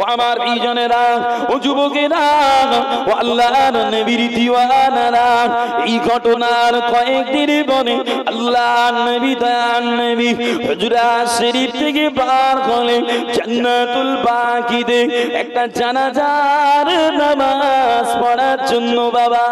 ও আমার ভাইজানেরা, ও যুবকেরা, ও আল্লাহর নবীর দিওয়ানারা, এই ঘটনার কয়েকদিন পরে আল্লাহর নবী দয়ার নবী হুজরাত শরীফ থেকে বার হলে জান্নাতুল বাকিতে একটা জানাজার নামাজ পড়ার জন্য। বাবা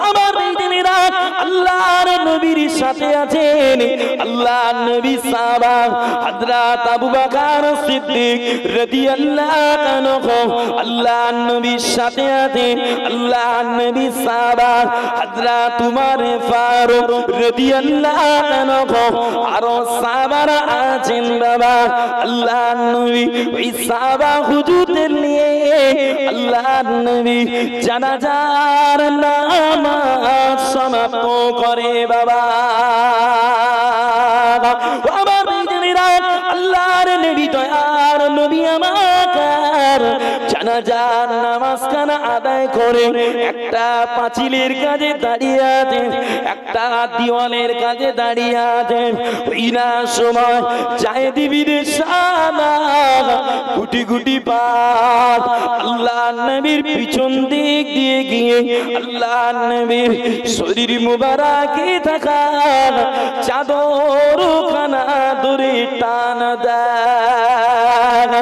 আমার ভাইজানেরা, আল্লাহর নবীর সাথে আছেন আল্লাহর নবী সাহাবা হযরত আবু বকর সিদ্দিক রাদিয়াল্লাহু আনহু। আল্লাহর নবীর সাথে আছেন আল্লাহর নবী সাহাবা হযরত উমর ফারুক রাদিয়াল্লাহু আনহু। আরো সাহাবারা আছেন বাবা। আল্লাহর নবী ওই সাহাবা হুজুরদের নিয়ে আল্লাহর নবী জানাজার নামাজ সমাপ্ত করে। বাবা আমার ভাইজানেরা, আল্লাহর নবী দয়ার নবী আমার জানাজার নামাজখানা আদায় করে একটা পাঁচিলের কাছে দাঁড়িয়ে আছেন, একটা দেওয়ালের কাছে দাঁড়িয়ে আছেন। ওই না সময় জায়েদ ইবনে সানা গুটি গুটি পাক আল্লাহর নবীর পিছন দিক দিয়ে গিয়ে আল্লাহর নবীর শরীর মুবারকে থাকা চাদর খানা ধরে টান দেয়,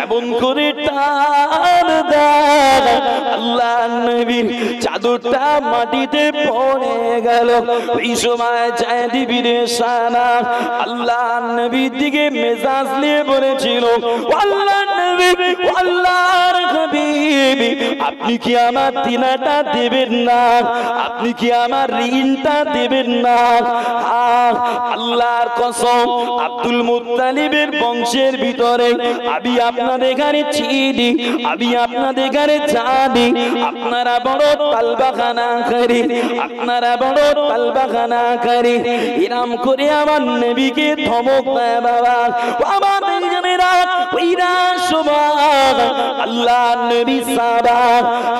এমন করে টান দেয় আল্লাহর নবীর চাদরটা মাটিতে পড়ে গেল। ওই সময় জায়েদ ইবনে সানা আল্লাহর নবীর দিকে মেজাজ নিয়ে বলেছিল, আল্লাহর নবী, আল্লাহর হাবিব, আপনি কি আমার দিনাটা দেবেন না? আপনি কি আমার ঋণটা দেবেন না? আল্লাহর কসম, আব্দুল মুত্তালিবের বংশের ভিতরে আমি আপনাদের এখানে চিনি, আমি আপনাদের এখানে জানি আপনারা বড় তালবাখানা করি, আপনারা বড় তালবাখানা করি। এরম করে আমার নবীকে ধমক দেয়। বাবা আমার ভাইজানেরা, ওইরা সময় আল্লাহর নবী সাহাবা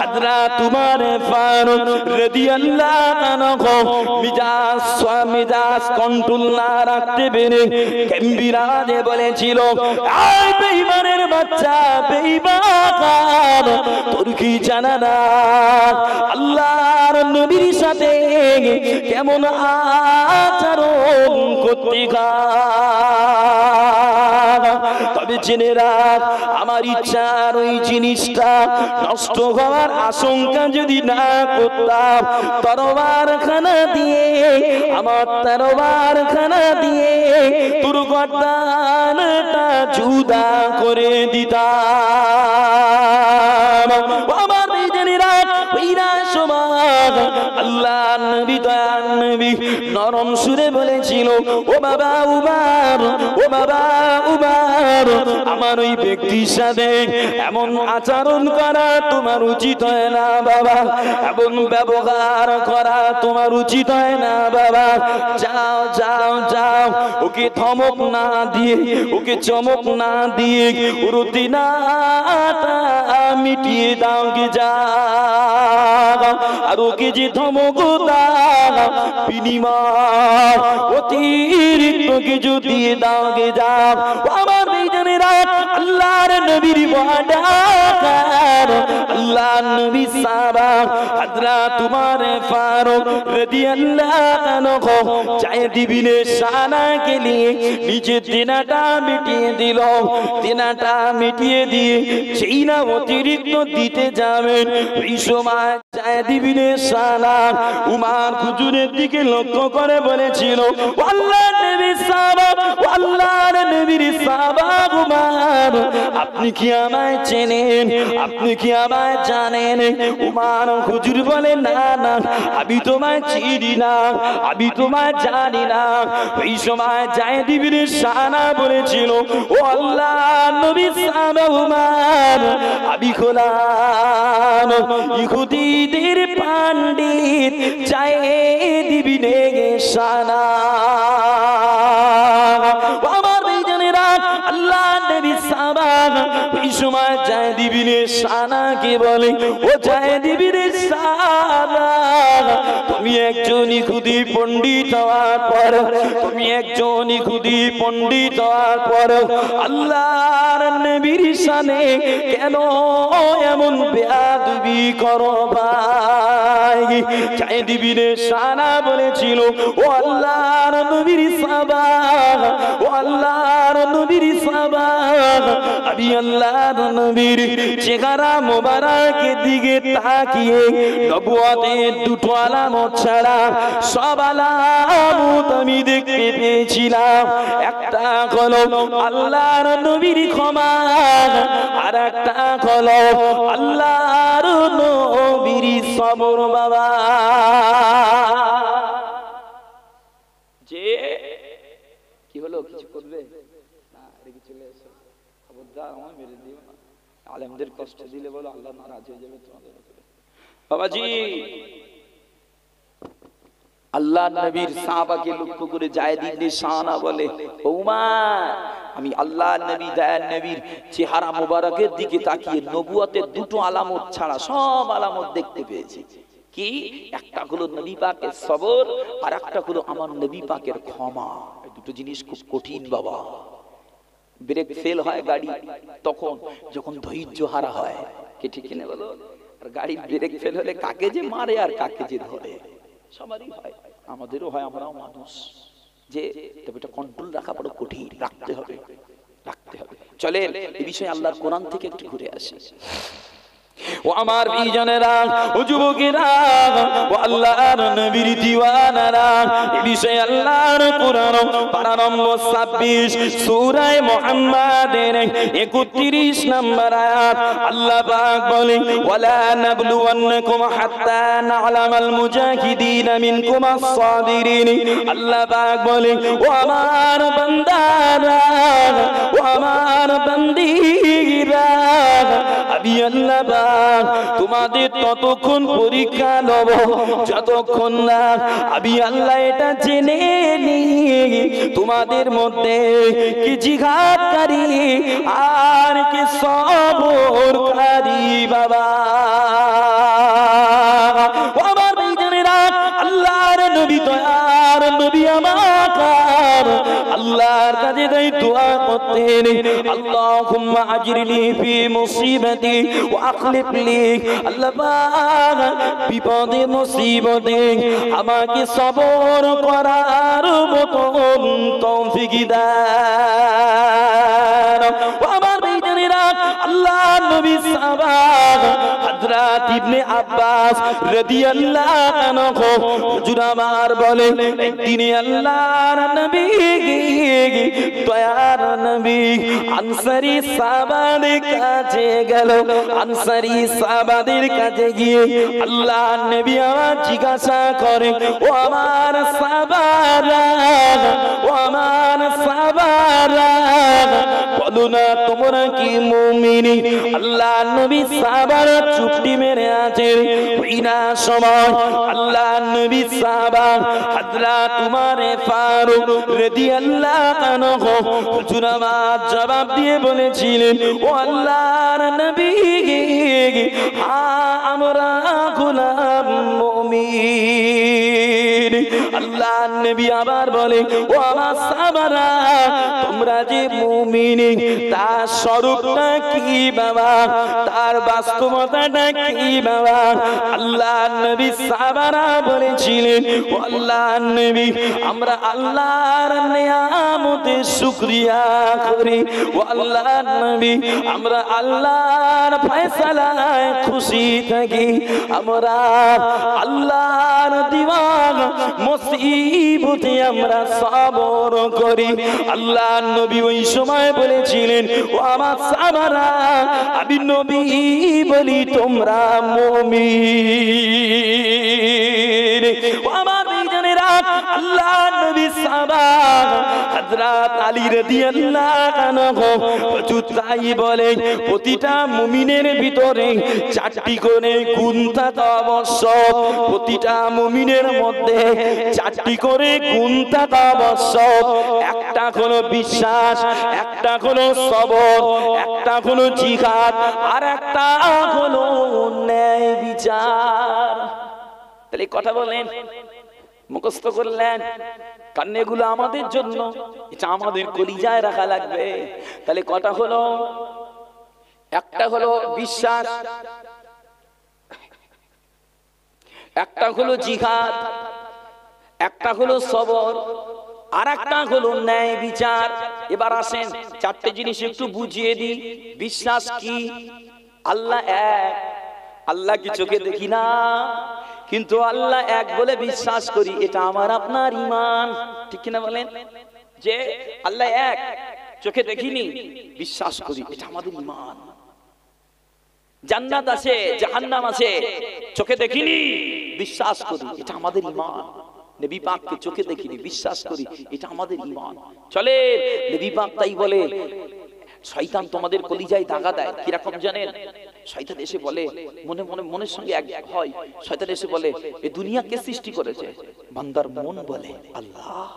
হযরত উমর ফারুক রাদিয়াল্লাহু আনহু মিজাজ কন্ট্রোল না রাখতে পেরে গম্ভীরাতে বলেছিল, এই বেঈমানের বাচ্চা, বেঈমান, তোর কি জানা না আল্লাহর নবীর সাথে কেমন আচরণ করতে হয়? তবে জেনে রাখ, আমার ইচ্ছার ওই জিনিসটা নষ্ট হওয়ার আশঙ্কা যদি না করতাম, তরবারখানা দিয়ে, আমার তরবারখানা দিয়ে তোর গর্দানটা জুদা করে দিতাম। আমার ভাইজানেরা, ওইরা সময় আল্লাহর নবী দয়ার নবী নরম সুরে বলেছিল, ও বাবা উমর, ও বাবা উমর, আমার ওই ব্যক্তির সাথে এমন আচরণ করা তোমার উচিত হয় না বাবা, এমন ব্যবহার করা তোমার উচিত হয় না বাবা। যাও যাও যাও, ওকে ধমক না দিয়ে, ওকে চমক না দিয়ে ওর দিনাটা মিটিয়ে দাও গে যাও। আর ওকে যে ধমক দাও, বিনিময় অতিরিক্ত কিছু দিয়ে দাও গে যাও। আমার ভাইজানেরা, আল্লাহর নবীর ওয়াদাকার আল্লাহর নবী সাহাবা হযরত উমর ফারুক রাদিয়াল্লাহু আনহু জায়েদ ইবনে সানাকে নিয়ে নিজের দেনাটা মিটিয়ে দিল। দেনাটা মিটিয়ে দিয়ে সেই না অতিরিক্ত দিতে যাবেন, এই সময় জায়েদ ইবনে সানা উমর হুজুরের দিকে লক্ষ্য করে বলেছিল, আল্লাহর নবী সাহাবা, আল্লাহর নবীর সাহাবা উমর, আপনি কি আমায় চেনেন? আপনি কি আমায় জানেন? উমর হুজুর বলে, না না, আমি তোমায় চিনি না, আমি তোমায় জানি না। এই সময় জায়েদ ইবনে সানা বলেছিল, ও আল্লাহর নবীর সাহাবা উমর, আমি গোলাম ইহুদীদের পণ্ডিত জায়েদ ইবনে সানা। আমার ভাইজানেরা, আল্লাহর নবী সাহাবা এই সময় জায়েদ ইবনে সানাকে বলে, ও জায়েদ ইবনে রিসালা তুমি একজন ইহুদি পণ্ডিত হওয়ার পর তুমি একজন ইহুদি পণ্ডিত হওয়ার পর আল্লাহর নবীর শানে কেন এমন বেয়াদবি করো ভাই চাই দিবিনে সানা বলেছিল ও আল্লাহর নবীর সাহাবা ও আল্লাহর নবীর সাহাবা আমি আল্লাহর নবীর চেহারা মোবারকের দিকে তাকিয়ে নবুয়তের দুটো আলামত ছাড়া সব আলামত আমি দেখতে পেয়েছিলাম একটা হলো আল্লাহর নবীর ক্ষমা আর একটা হলো আল্লাহর নবীর সবর বাবা যে কি হলো কিছু করবে না রেগে চলে এসো খবরদার আমায় মেরে দিও না আলেমদের কষ্ট দিলে বলো আল্লাহ নারাজ হয়ে যাবে তোমাদের উপরে বাবাজি আল্লাহ নবীর সাহাবাকে লক্ষ্য করে যায়েদ ইবনে শানা বলে ওমর আমি আল্লাহ নবী দয়ার নবীর চেহারা মোবারকের দিকে তাকিয়ে নবুয়তের দুটো আলামত ছাড়া সব আলামত দেখতে পেয়েছি কি একটা হলো নবী পাকের সবর আর একটা হলো আমার নবী পাকের ক্ষমা এই দুটো জিনিস খুব কঠিন বাবা ব্রেক ফেল হয় গাড়ি তখন যখন ধৈর্য হারা হয় কে ঠিক কিনা বলো আর গাড়ি ব্রেক ফেল হলে কাকে যে মারে আর কাকে যে ধরে সবারই হয় আমাদেরও হয় আমরাও মানুষ যে তবে এটা কন্ট্রোল রাখা বড় কঠিন রাখতে হবে চলেন এই বিষয়ে আল্লাহর কোরআন থেকে একটু ঘুরে আসি ও আমার বিজনেরা ও যুবকেরা ও আল্লাহর নবীর দিওয়ানারা এই বিষয়ে আল্লাহর কোরআন পারা নম্বর 26 সূরা মুহাম্মাদের 31 নম্বর আয়াত আল্লাহ পাক বলে ওয়ালা নাবলুওয়ান্নাকুম হাত্তা না'লামাল মুজাহিদিন মিনকুম আস-সাবিরিন আল্লাহ পাক বলে ও আমার বান্দারা ও আমার বান্দীরা আমি আল্লাহ তোমাদের ততক্ষণ পরীক্ষা নেব যতক্ষণ না আমি আল্লাহ এটা জেনে নিই তোমাদের মধ্যে কি জিহাদকারী আর কি সবরকারী বাবা আমার ভাইজানেরা আল্লাহর নবী দয়ার নবী আমার আল্লাহর কাছে তাই দোয়া করতেন আল্লাহুম্মা আজরিনি ফি মুসিবাতি ওয়া আখলিফ লি আল্লাহ পাক বিপদে মুসিবতে আমাকে সবর করার মতন তৌফিক দাও আমার ভাইজানেরা আল্লাহর নবী সাহাবা হযরত ইবনে আব্বাস রাদিয়াল্লাহু আনহু হুজুর আমার বলে একদিন আল্লাহর নবী দয়ার নবী আনসারী সাহাবাদের কাছে গেল আনসারী সাহাবাদের কাছে গিয়ে আল্লাহর নবী আমার জিজ্ঞাসা করে ও আমার সাহাবারা ও আমার সাহাবারা বলো না তোমরা কি মুমিন আল্লাহর নবী সাহাবারা চুপটি মেরে আছেন ওই না সময় আল্লাহর নবী সাহাবা হযরত উমর ফারুক রাদিয়াল্লাহু আনহু হুজুর আমার জবাব দিয়ে বলেছিলেন ও আল্লাহর নবী আমরা গোলাম মুমিন আল্লাহর নবী আবার বলে ও আমার সাহাবারা তোমরা যে মুমিন তার স্বরূপটা কি বাবা তার বাস্তবতাটা কি বাবা আল্লাহর নবী সাহাবারা বলেছিলেন ও আল্লাহর নবী আমরা আল্লাহর নিয়ামতের শুকরিয়া করি ও আল্লাহর নবী আমরা আল্লাহর ফয়সালায় খুশি থাকি আমরা আল্লাহর দিওয়ানা মুসিবতে আমরা সবর করি আল্লাহর নবী ওই সময় বলেছিলেন ও আমার সাহাবারা আমি নবী বলি তোমরা মুমিন ও আমার ভাইজানেরা আল্লাহর নবী বিসাবা হযরত আলী রাদিয়াল্লাহু আনহু হুজুর তাই বলে প্রতিটা মুমিনের ভিতরে চারটি করে গুণ থাকা আবশ্যক, প্রতিটা মুমিনের মধ্যে চারটি করে গুণ থাকা আবশ্যক। একটা হলো বিশ্বাস, একটা হলো সবর, একটা হলো জিহাদ, আর একটা হলো ন্যায় বিচার। তাহলে কথা বলেন, মুখস্থ করলেন, কারণ এগুলো আমাদের জন্য, এটা আমাদের কলিজায় রাখা লাগবে। তাহলে কটা হলো? একটা হলো বিশ্বাস, একটা হলো জিহাদ, একটা হলো সবর, আর একটা হলো ন্যায় বিচার। এবার আসেন চারটে জিনিস একটু বুঝিয়ে দিই। বিশ্বাস কি? আল্লাহ এক। আল্লাহ কি চোখে দেখি না, কিন্তু আল্লাহ এক বলে বিশ্বাস করি, এটা আমার আপনার ঈমান, ঠিক কিনা বলেন? যে আল্লাহ এক, চোখে দেখিনি, বিশ্বাস করি, এটা আমাদের ঈমান। জান্নাত আছে, জাহান্নাম আছে, চোখে দেখিনি, বিশ্বাস করি, এটা আমাদের ঈমান। নবী পাককে চোখে দেখিনি, বিশ্বাস করি, এটা আমাদের ঈমান। চলে নবী পাক তাই বলে শয়তান তোমাদের কলিজায় দাগা দেয়, কিরকম জানেন? শয়তান এসে বলে, মনে মনে মনের সঙ্গে এক হয়, শয়তান এসে বলে এই দুনিয়া কে সৃষ্টি করেছে? বান্দার মন বলে আল্লাহ।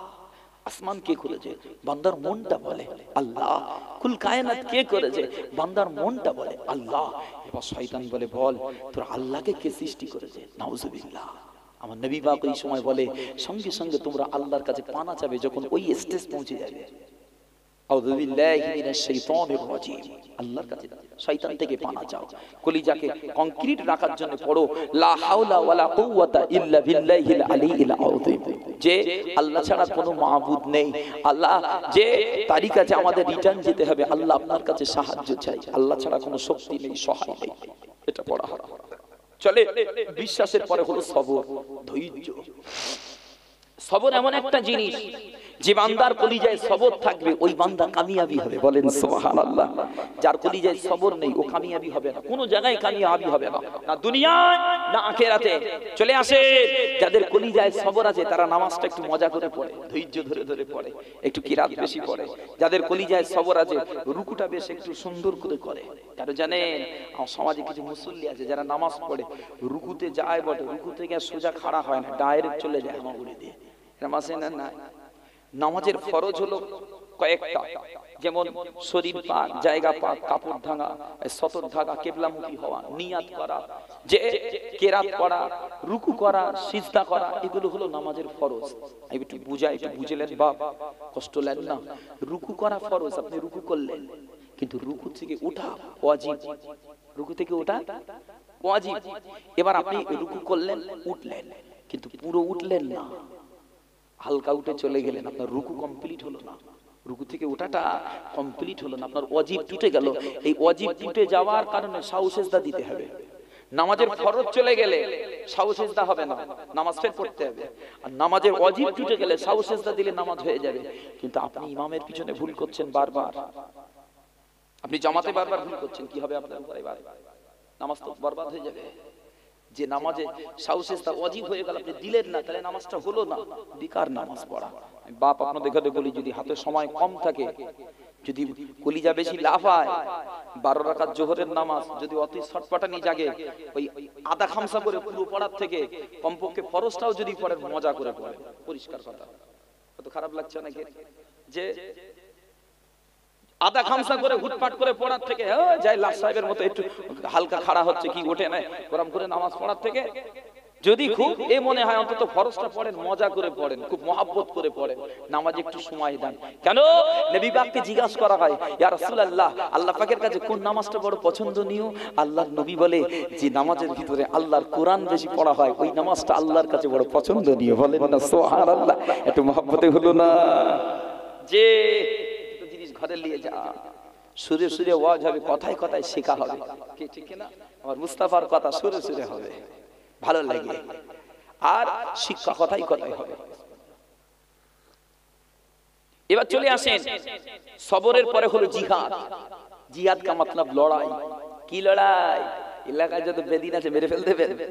আসমান কে করেছে? বান্দার মনটা বলে আল্লাহ। কুল কায়নাত কে করেছে? বান্দার মনটা বলে আল্লাহ। এবার শয়তান বলে, বল তোর আল্লাহকে কে সৃষ্টি করেছে? নাউজুবিল্লাহ। আমার নবী পাক এই সময় বলে, সঙ্গে সঙ্গে তোমরা আল্লাহর কাছে পানা চাবে যখন ওই স্টেজ পৌঁছে যাবে। আউযু বিল্লাহি মিনাশ শাইতানির রাজীম। আল্লাহর কাছে শয়তান থেকে পানা চাও। কলিজাকে কংক্রিট রাখার জন্য পড়ো লা হাওলা ওয়ালা কুওয়াতা ইল্লা বিল্লাহিল আলিয়্যিল আযীম। যে আল্লাহ ছাড়া কোনো মাবুদ নেই, আল্লাহ যে তারই কাছে আমাদের রিটার্ন যেতে হবে, আল্লাহ আপনার কাছে সাহায্য চাই, আল্লাহ ছাড়া কোনো শক্তি নেই, সহায় নেই। এটা পড়া হয়। চলে বিশ্বাসের পরে হলো সবর, ধৈর্য। সবর এমন একটা জিনিস, যে বান্দার কলিজায় সবর থাকবে ওই বান্দা কামিয়াবি হবে। বলেন সুবহানাল্লাহ। যার কলিজায় সবর নেই ও কামিয়াবি হবে না, কোনো জায়গায় কামিয়াবি হবে না, না দুনিয়ায় না আখিরাতে। চলে আসে যাদের কলিজায় সবর আছে তারা নামাজটা একটু মজা করে পড়ে, ধৈর্য ধরে ধরে পড়ে, একটু কিরাত বেশি পড়ে। যাদের কলিজায় সবর আছে রুকুটা বেশ একটু সুন্দর করে করে। কারণ জানেন আমার সমাজে কিছু মুসল্লি আছে যারা নামাজ পড়ে রুকুতে যায় বটে, রুকু থেকে সোজা খাড়া হয় না, ডাইরেক্ট চলে যায় হামাগুড়ি দিয়ে। নামাজে না, নামাজের ফরজ হলো কয়েকটা, যেমন শরীর পাক, জায়গা পাক, কাপড় ভাঙা, সতর ধাগা, কিবলামুখী হওয়া, নিয়াত করা, যে কেরাত পড়া, রুকু করা, সিজদা করা, এগুলো হলো নামাজের ফরজ। একটু বুঝাই, একটু বুঝলেন বাপ, কষ্ট নেন না। রুকু করা ফরজ, আপনি রুকু করলেন, কিন্তু রুকু থেকে ওঠা ওয়াজিব। রুকু থেকে ওঠা ওয়াজিব। এবার আপনি রুকু করলেন, উঠলেন, কিন্তু পুরো উঠলেন না, হালকা উঠে চলে গেলেন, আপনার রুকু কমপ্লিট হলো না, রুকু থেকে ওঠাটা কমপ্লিট হলো না, আপনার ওয়াজিব টুটে গেল। এই ওয়াজিব টুটে যাওয়ার কারণে সাহু সেজদা দিতে হবে। নামাজের ফরজ চলে গেলে সাহু সেজদা হবে না, নামাজ ফের পড়তে হবে। আর নামাজের ওয়াজিব টুটে গেলে সাহু সেজদা দিলে নামাজ হয়ে যাবে। কিন্তু আপনি ইমামের পিছনে ভুল করছেন বারবার, আপনি জামাতে বারবার ভুল করছেন, কি হবে আপনার উপরে? নামাজ তো বরবাদ হয়ে যাবে। যে নামাজে সাহু সেজদা ওয়াজিব হয়ে গেল আপনি দিলেন না, তাহলে নামাজটা হলো না, বেকার নামাজ পড়া। বাপ আপনাদের দেখে বলি, যদি হাতে সময় কম থাকে, যদি কলিজা বেশি লাফায়, 12 রাকাত জোহরের নামাজ যদি অতি ছটপটানি জাগে, ওই আধা খামসা করে পুরো পড়ার থেকে কমপক্ষে ফরজটাও যদি পড়েন মজা করে পড়েন। পরিষ্কার কথা, কত খারাপ লাগছে নাকি? যে আধা খামসা করে হুটপাট করে পড়ার থেকে যাই লাশ সাহেবের মতো একটু হালকা খাড়া হচ্ছে, কি ওঠে না গরম করে নামাজ পড়ার থেকে যদি খুব এ মনে হয় অন্তত ফরজটা পড়েন, মজা করে পড়েন, খুব মহব্বত করে পড়েন, নামাজে একটু সময় দেন। কেন? নবী পাককে জিজ্ঞাসা করা হয়, ইয়া রাসূলুল্লাহ, আল্লাহ পাকের কাছে কোন নামাজটা বড় পছন্দনীয়? আল্লাহর নবী বলে, যে নামাজের ভিতরে আল্লাহর কোরআন বেশি পড়া হয় ওই নামাজটা আল্লাহর কাছে বড় পছন্দনীয়। বলেন না সুবহানাল্লাহ। একটু মহব্বতে হলো না? যে জিনিস ঘরে নিয়ে যা, সুরে সুরে ওয়াজ হবে, কথায় কথায় শেখা হবে, কি ঠিক না? আমার মুস্তাফার কথা সুরে সুরে হবে, ভালো লাগে, আর শিক্ষা কথাই কথাই হবে। এবার চলে আসেন সবরের পরে হলো জিহাদ। জিহাদ কা মতলব লড়াই। কি লড়াই? এলাকায় যত বেদিন আছে মেরে ফেলতে পারবে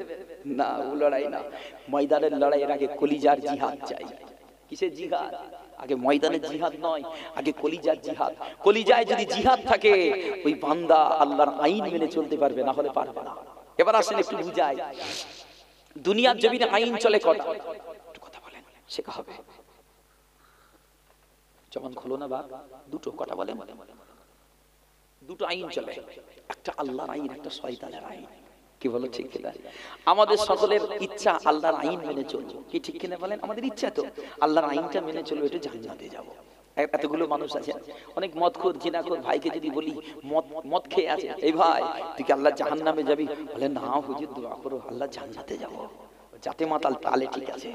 না, ও লড়াই না। ময়দানের লড়াইয়ের আগে কলিজার জিহাদ চাই। কি কিসের জিহাদ? আগে ময়দানে জিহাদ নয়, আগে কলিজার জিহাদ। কলিজায় যদি জিহাদ থাকে ওই বান্দা আল্লাহর আইন মেনে চলতে পারবে, না হলে পারবে না। এবার আসেন একটু বুঝাই, দুনিয়ার জমিনে আইন চলে কটা? একটু কথা বলেন, শেখা হবে। যেমন খোলো না বাপ, দুটো কথা বলেন। দুটো আইন চলে, একটা আল্লাহর আইন, একটা শয়তানের আইন। কি বলো ঠিক কিনা? আমাদের সকলের ইচ্ছা আল্লাহর আইন মেনে চলবো, কি ঠিক কিনা বলেন? আমাদের ইচ্ছা তো আল্লাহর আইনটা মেনে চলবো, একটু জান্নাতে যাবো। এতগুলো মানুষ আছে, অনেক মদখোর জিনাখোর ভাইকে যদি বলি মদ খেয়ে আছে, এই ভাই তুই কি আল্লাহ জাহান্নামে যাবি? বলে না হুজুর দোয়া করো আল্লাহ জান্নাতে যাবো। যাতে মাতাল তালে ঠিক আছে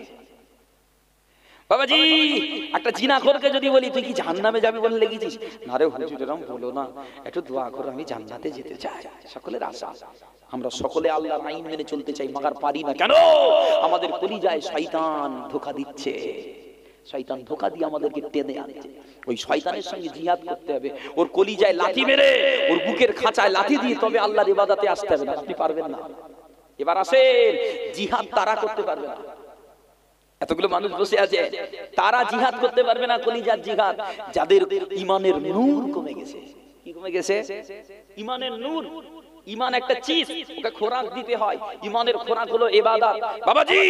বাবাজি। একটা জিনাখোরকে যদি বলি তুই কি জাহান্নামে যাবি বলে লেগেছিস, না রে হুজুর এরকম বলো না, একটু দোয়া করো আমি জান্নাতে যেতে চাই। সকলের আশা, আমরা সকলে আল্লাহর আইন মেনে চলতে চাই, মাগার পারি না। কেন? আমাদের কলিজায় শয়তান ধোঁকা দিচ্ছে, শয়তান ধোঁকা দিয়ে আমাদেরকে টেনে আনছে। ওই শয়তানের সঙ্গে জিহাদ করতে হবে, ওর কলিজায় লাথি মেরে, ওর বুকের খাঁচায় লাথি দিয়ে তবে আল্লাহর ইবাদতে আসতে হবে, না আপনি পারবেন না। এবার আসেন, জিহাদ তারা করতে পারবে না। এতগুলো মানুষ বসে আছে, তারা জিহাদ করতে পারবে না, কলিজার জিহাদ, যাদের ঈমানের নূর কমে গেছে। কি কমে গেছে? ঈমানের নূর। ঈমান একটা চিজ, ওকে খোরাক দিতে হয়। ঈমানের খোরাক হলো ইবাদত। বাবাজি,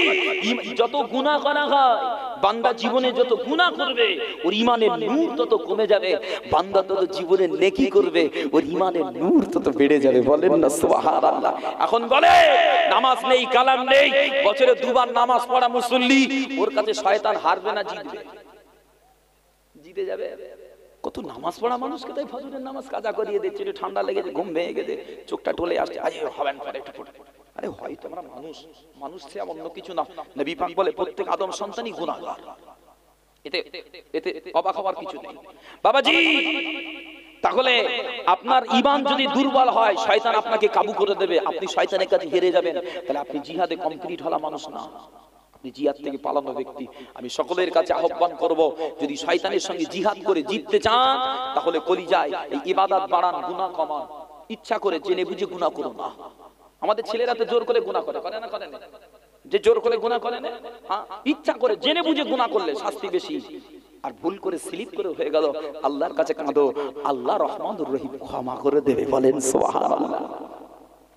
যত গুনাহ করা হয়, বান্দা জীবনে যত গুনাহ করবে, ওর ঈমানের নূর তত কমে যাবে। বান্দা তত জীবনে নেকি করবে, ওর ঈমানের নূর তত বেড়ে যাবে। বলেন না সুবহানাল্লাহ। এখন বলে নামাজ নেই, কালাম নেই, বছরে দুবার নামাজ পড়া মুসল্লি, ওর কাছে শয়তান হারবে না জিতবে? জিতে যাবে। কত নামাজ পড়া মানুষকে তাই ফজরের নামাজ কাজা করিয়ে দিচ্ছে, ঠান্ডা লেগেছে, ঘুম ভেঙে গেছে, চোখটা টলে আসছে, আজ হবেন পরে একটু পড়ে। আরে হয়তো আমরা মানুষ, মানুষ সে অন্য কিছু না। নবী পাক বলে প্রত্যেক আদম সন্তানই গুনাহগার, এতে এতে অবাক হওয়ার কিছু নেই বাবাজি। তাহলে আপনার ঈমান যদি দুর্বল হয়, শয়তান আপনাকে কাবু করে দেবে, আপনি শয়তানের কাছে হেরে যাবেন। তাহলে আপনি জিহাদে কমপ্লিট হলা মানুষ না, আপনি জিহাদ থেকে পালানো ব্যক্তি। আমি সকলের কাছে আহ্বান করব, যদি শয়তানের সঙ্গে জিহাদ করে জিততে চান, তাহলে কলিজায় এই ইবাদত বাড়ান, গুনাহ কমান। ইচ্ছা করে জেনে বুঝে গুনাহ করো না। আমাদের ছেলেরা তো জোর করে গুনাহ করে, করে না? করে না? যে জোর করে গুনাহ করে না, হ্যাঁ, ইচ্ছা করে জেনে বুঝে গুনাহ করলে শাস্তি বেশি। আর ভুল করে স্লিপ করে হয়ে গেল, আল্লাহর কাছে কাঁদো, আল্লাহ রহমানুর রহিম ক্ষমা করে দেবে। বলেন সুবহানাল্লাহ।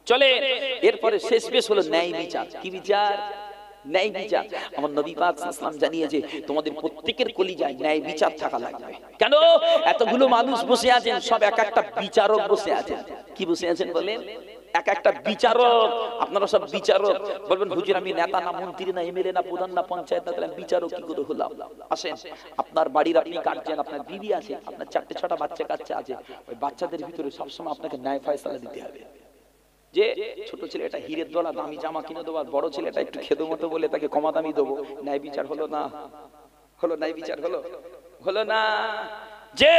চলে এরপরে শেষ বেশ হলো ন্যায় বিচার। কি বিচার? ন্যায় বিচার। আমার নবী পাক সাল্লাল্লাহু আলাইহি ওয়াসাল্লাম জানিয়েছে তোমাদের প্রত্যেকের কলিজায় ন্যায় বিচার থাকা লাগবে। কেন? এতগুলো মানুষ বসে আছেন, সব এক একটা বিচারক বসে আছেন। কি বসে আছেন বলেন? এক একটা বিচারক। আপনারা সব বিচারক। বলবেন হুজুর আমি নেতা না, মন্ত্রী না, এমএলএ না, প্রধান না, পঞ্চায়েত না, তাহলে বিচারক কি করে হলাম? আসেন, আপনার বাড়ির আপনি কাটছেন, আপনার বিবি আছে, আপনার 4-6টা বাচ্চা কাচ্চা আছে, ওই বাচ্চাদের ভিতরে সবসময় আপনাকে ন্যায় ফয়সালা দিতে হবে। যে ছোট ছেলেটা হিরের দলা দামি জামা কিনে দেবো, বড় ছেলেটা একটু খেদো মতো বলে তাকে কমা দামি দেবো। ন্যায় বিচার হলো না? হলো? ন্যায় বিচার হলো? হলো না? যে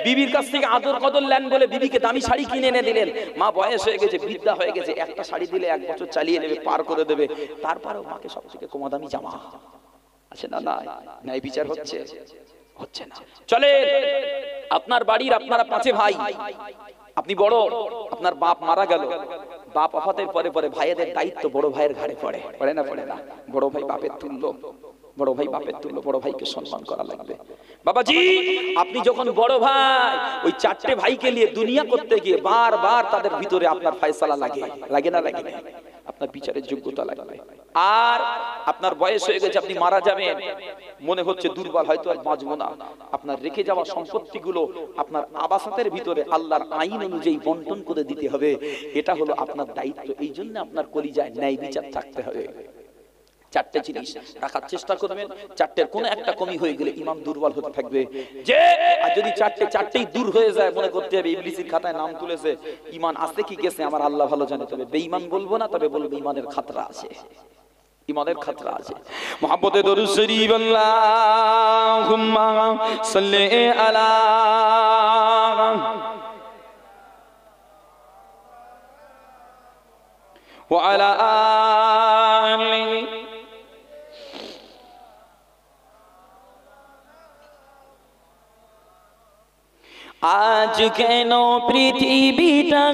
বিবির কাছ থেকে আদর কদর নেন বলে বিবিকে দামি শাড়ি কিনে এনে দিলেন, মা বয়স হয়ে গেছে, বৃদ্ধা হয়ে গেছে, একটা শাড়ি দিলে 1 বছর চালিয়ে নেবে, পার করে দেবে, তারপরেও মাকে সব থেকে কমা দামি জামা আছে না? না, ন্যায় বিচার হচ্ছে? হচ্ছে না। চলে আপনার বাড়ির আপনারা 5 ভাই, আপনি বড়, আপনার বাপ মারা গেল, বাপ ওফাতের পরে পরে ভাইয়েদের দায়িত্ব বড় ভাইয়ের ঘাড়ে পড়ে। পড়ে না? পড়ে না? বড় ভাই বাপের তুল্য, বড় ভাই বাপের তুল্য, বড় ভাইকে সম্মান করা লাগবে। বাবাজি, আপনি যখন বড় ভাই, ওই 4টে ভাইকে নিয়ে দুনিয়া করতে গিয়ে বারবার তাদের ভিতরে আপনার ফয়সালা লাগে, লাগে না? লাগে না? আপনার বিচারের যোগ্যতা লাগবে। আর আপনার বয়স হয়ে গেছে, আপনি মারা যাবেন, মনে হচ্ছে দুর্বল, হয়তো আর বাঁচবো না, আপনার রেখে যাওয়া সম্পত্তিগুলো আপনার আবাসাতের ভিতরে আল্লাহর আইন অনুযায়ী বন্টন করে দিতে হবে। এটা হলো আপনার দায়িত্ব। এই জন্য আপনার কলিজায় ন্যায় বিচার থাকতে হবে। 4টে জিনিস রাখার চেষ্টা করবেন, 4টের কোনো একটা কমি হয়ে গেলে ঈমান দুর্বল হতে থাকবে। যে আর যদি 4টেই দূর হয়ে যায়, মনে করতে হবে ইবলিসের খাতায় নাম তুলেছে, ঈমান আছে কি গেছে আমার আল্লাহ ভালো জানে। তবে বেঈমান বলবো না, তবে বলবো ঈমানের খাতরা আছে, ঈমানের খাতরা আছে। মুহাম্মদে দরুদ শরীফ আল্লাহুম্মা সাল্লি আলা ওয়া আলা আলি আজ কেন পৃথিবীটা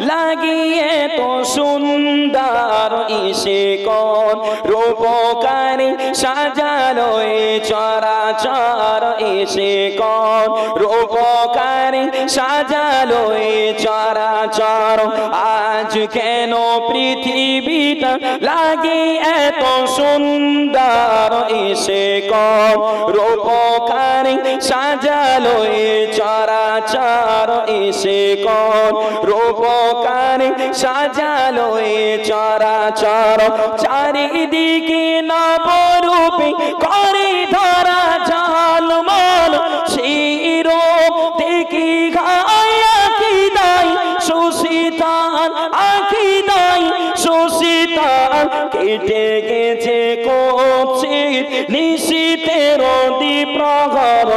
লাগে এত সুন্দর, এসে কোন রূপকারে সাজালো এ চরাচর, এসে কোন রূপকারে সাজালো এ চরাচর। আজ কেন পৃথিবীটা লাগে এত সুন্দর, এসে কোন রূপকারে সাজালো এ চরাচর, এসে কোন রূপকারে সাজালো এ চরাচর। চারিদিকে নবরূপে করে ধরা ঝলমল, সেই রূপ দেখে গায় আকিদায় সুশীতল, আকিদায় সুশীতল। কেটে গেছে কুৎসিত নিশীথের দ্বিপ্রহর,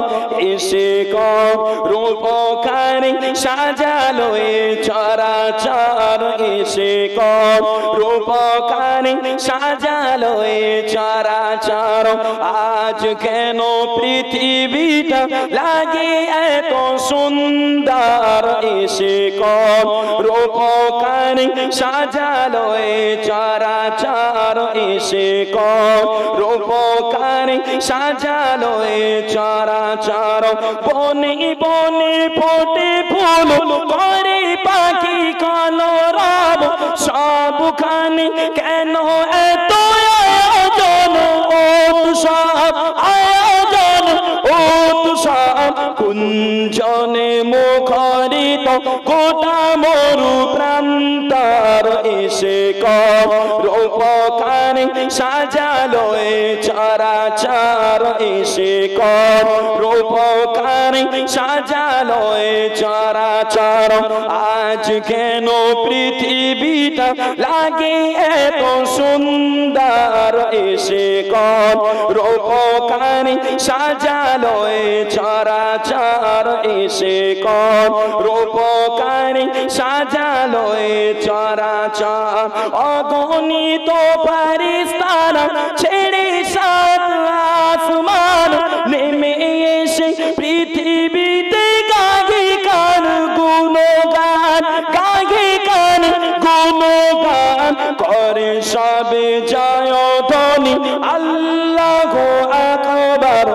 এসে কোন রূপকারে সাজালো এ চরাচর, এসে কোন রূপকারে সাজালো এ চরাচর। আজ কেন পৃথিবীটা লাগে এত সুন্দর, এসে কোন রূপকারে সাজালো এ চরাচর, এসে কোন রূপকারে সাজালো এ চরাচর। বনে বনে ফোটে ফুল করে পাখি কলরব, সবখানে কেন এত আয়োজন উৎসব, আয়োজন উৎসব। কুঞ্জনে মুখরিত গোটা মরু প্রান্তর, এসে কোন রূপকারে সাজালো এ চরাচর, এসে কোন রূপকারে সাজালো এ চরাচর। আজ কেন পৃথিবীটা লাগে এত সুন্দর, এসে কোন রূপকারে সাজালো এ চরাচর, এসে কোন রূপকারে সাজালো এ চরাচর। অগণিত ফেরেশতারা ছেড়ে সাত আসমান নেমে এসে পৃথিবীতে গাহে কান গুণগান, গাহে কান গুণগান করে সবে জয় ধ্বনি আল্লাহু আকবার।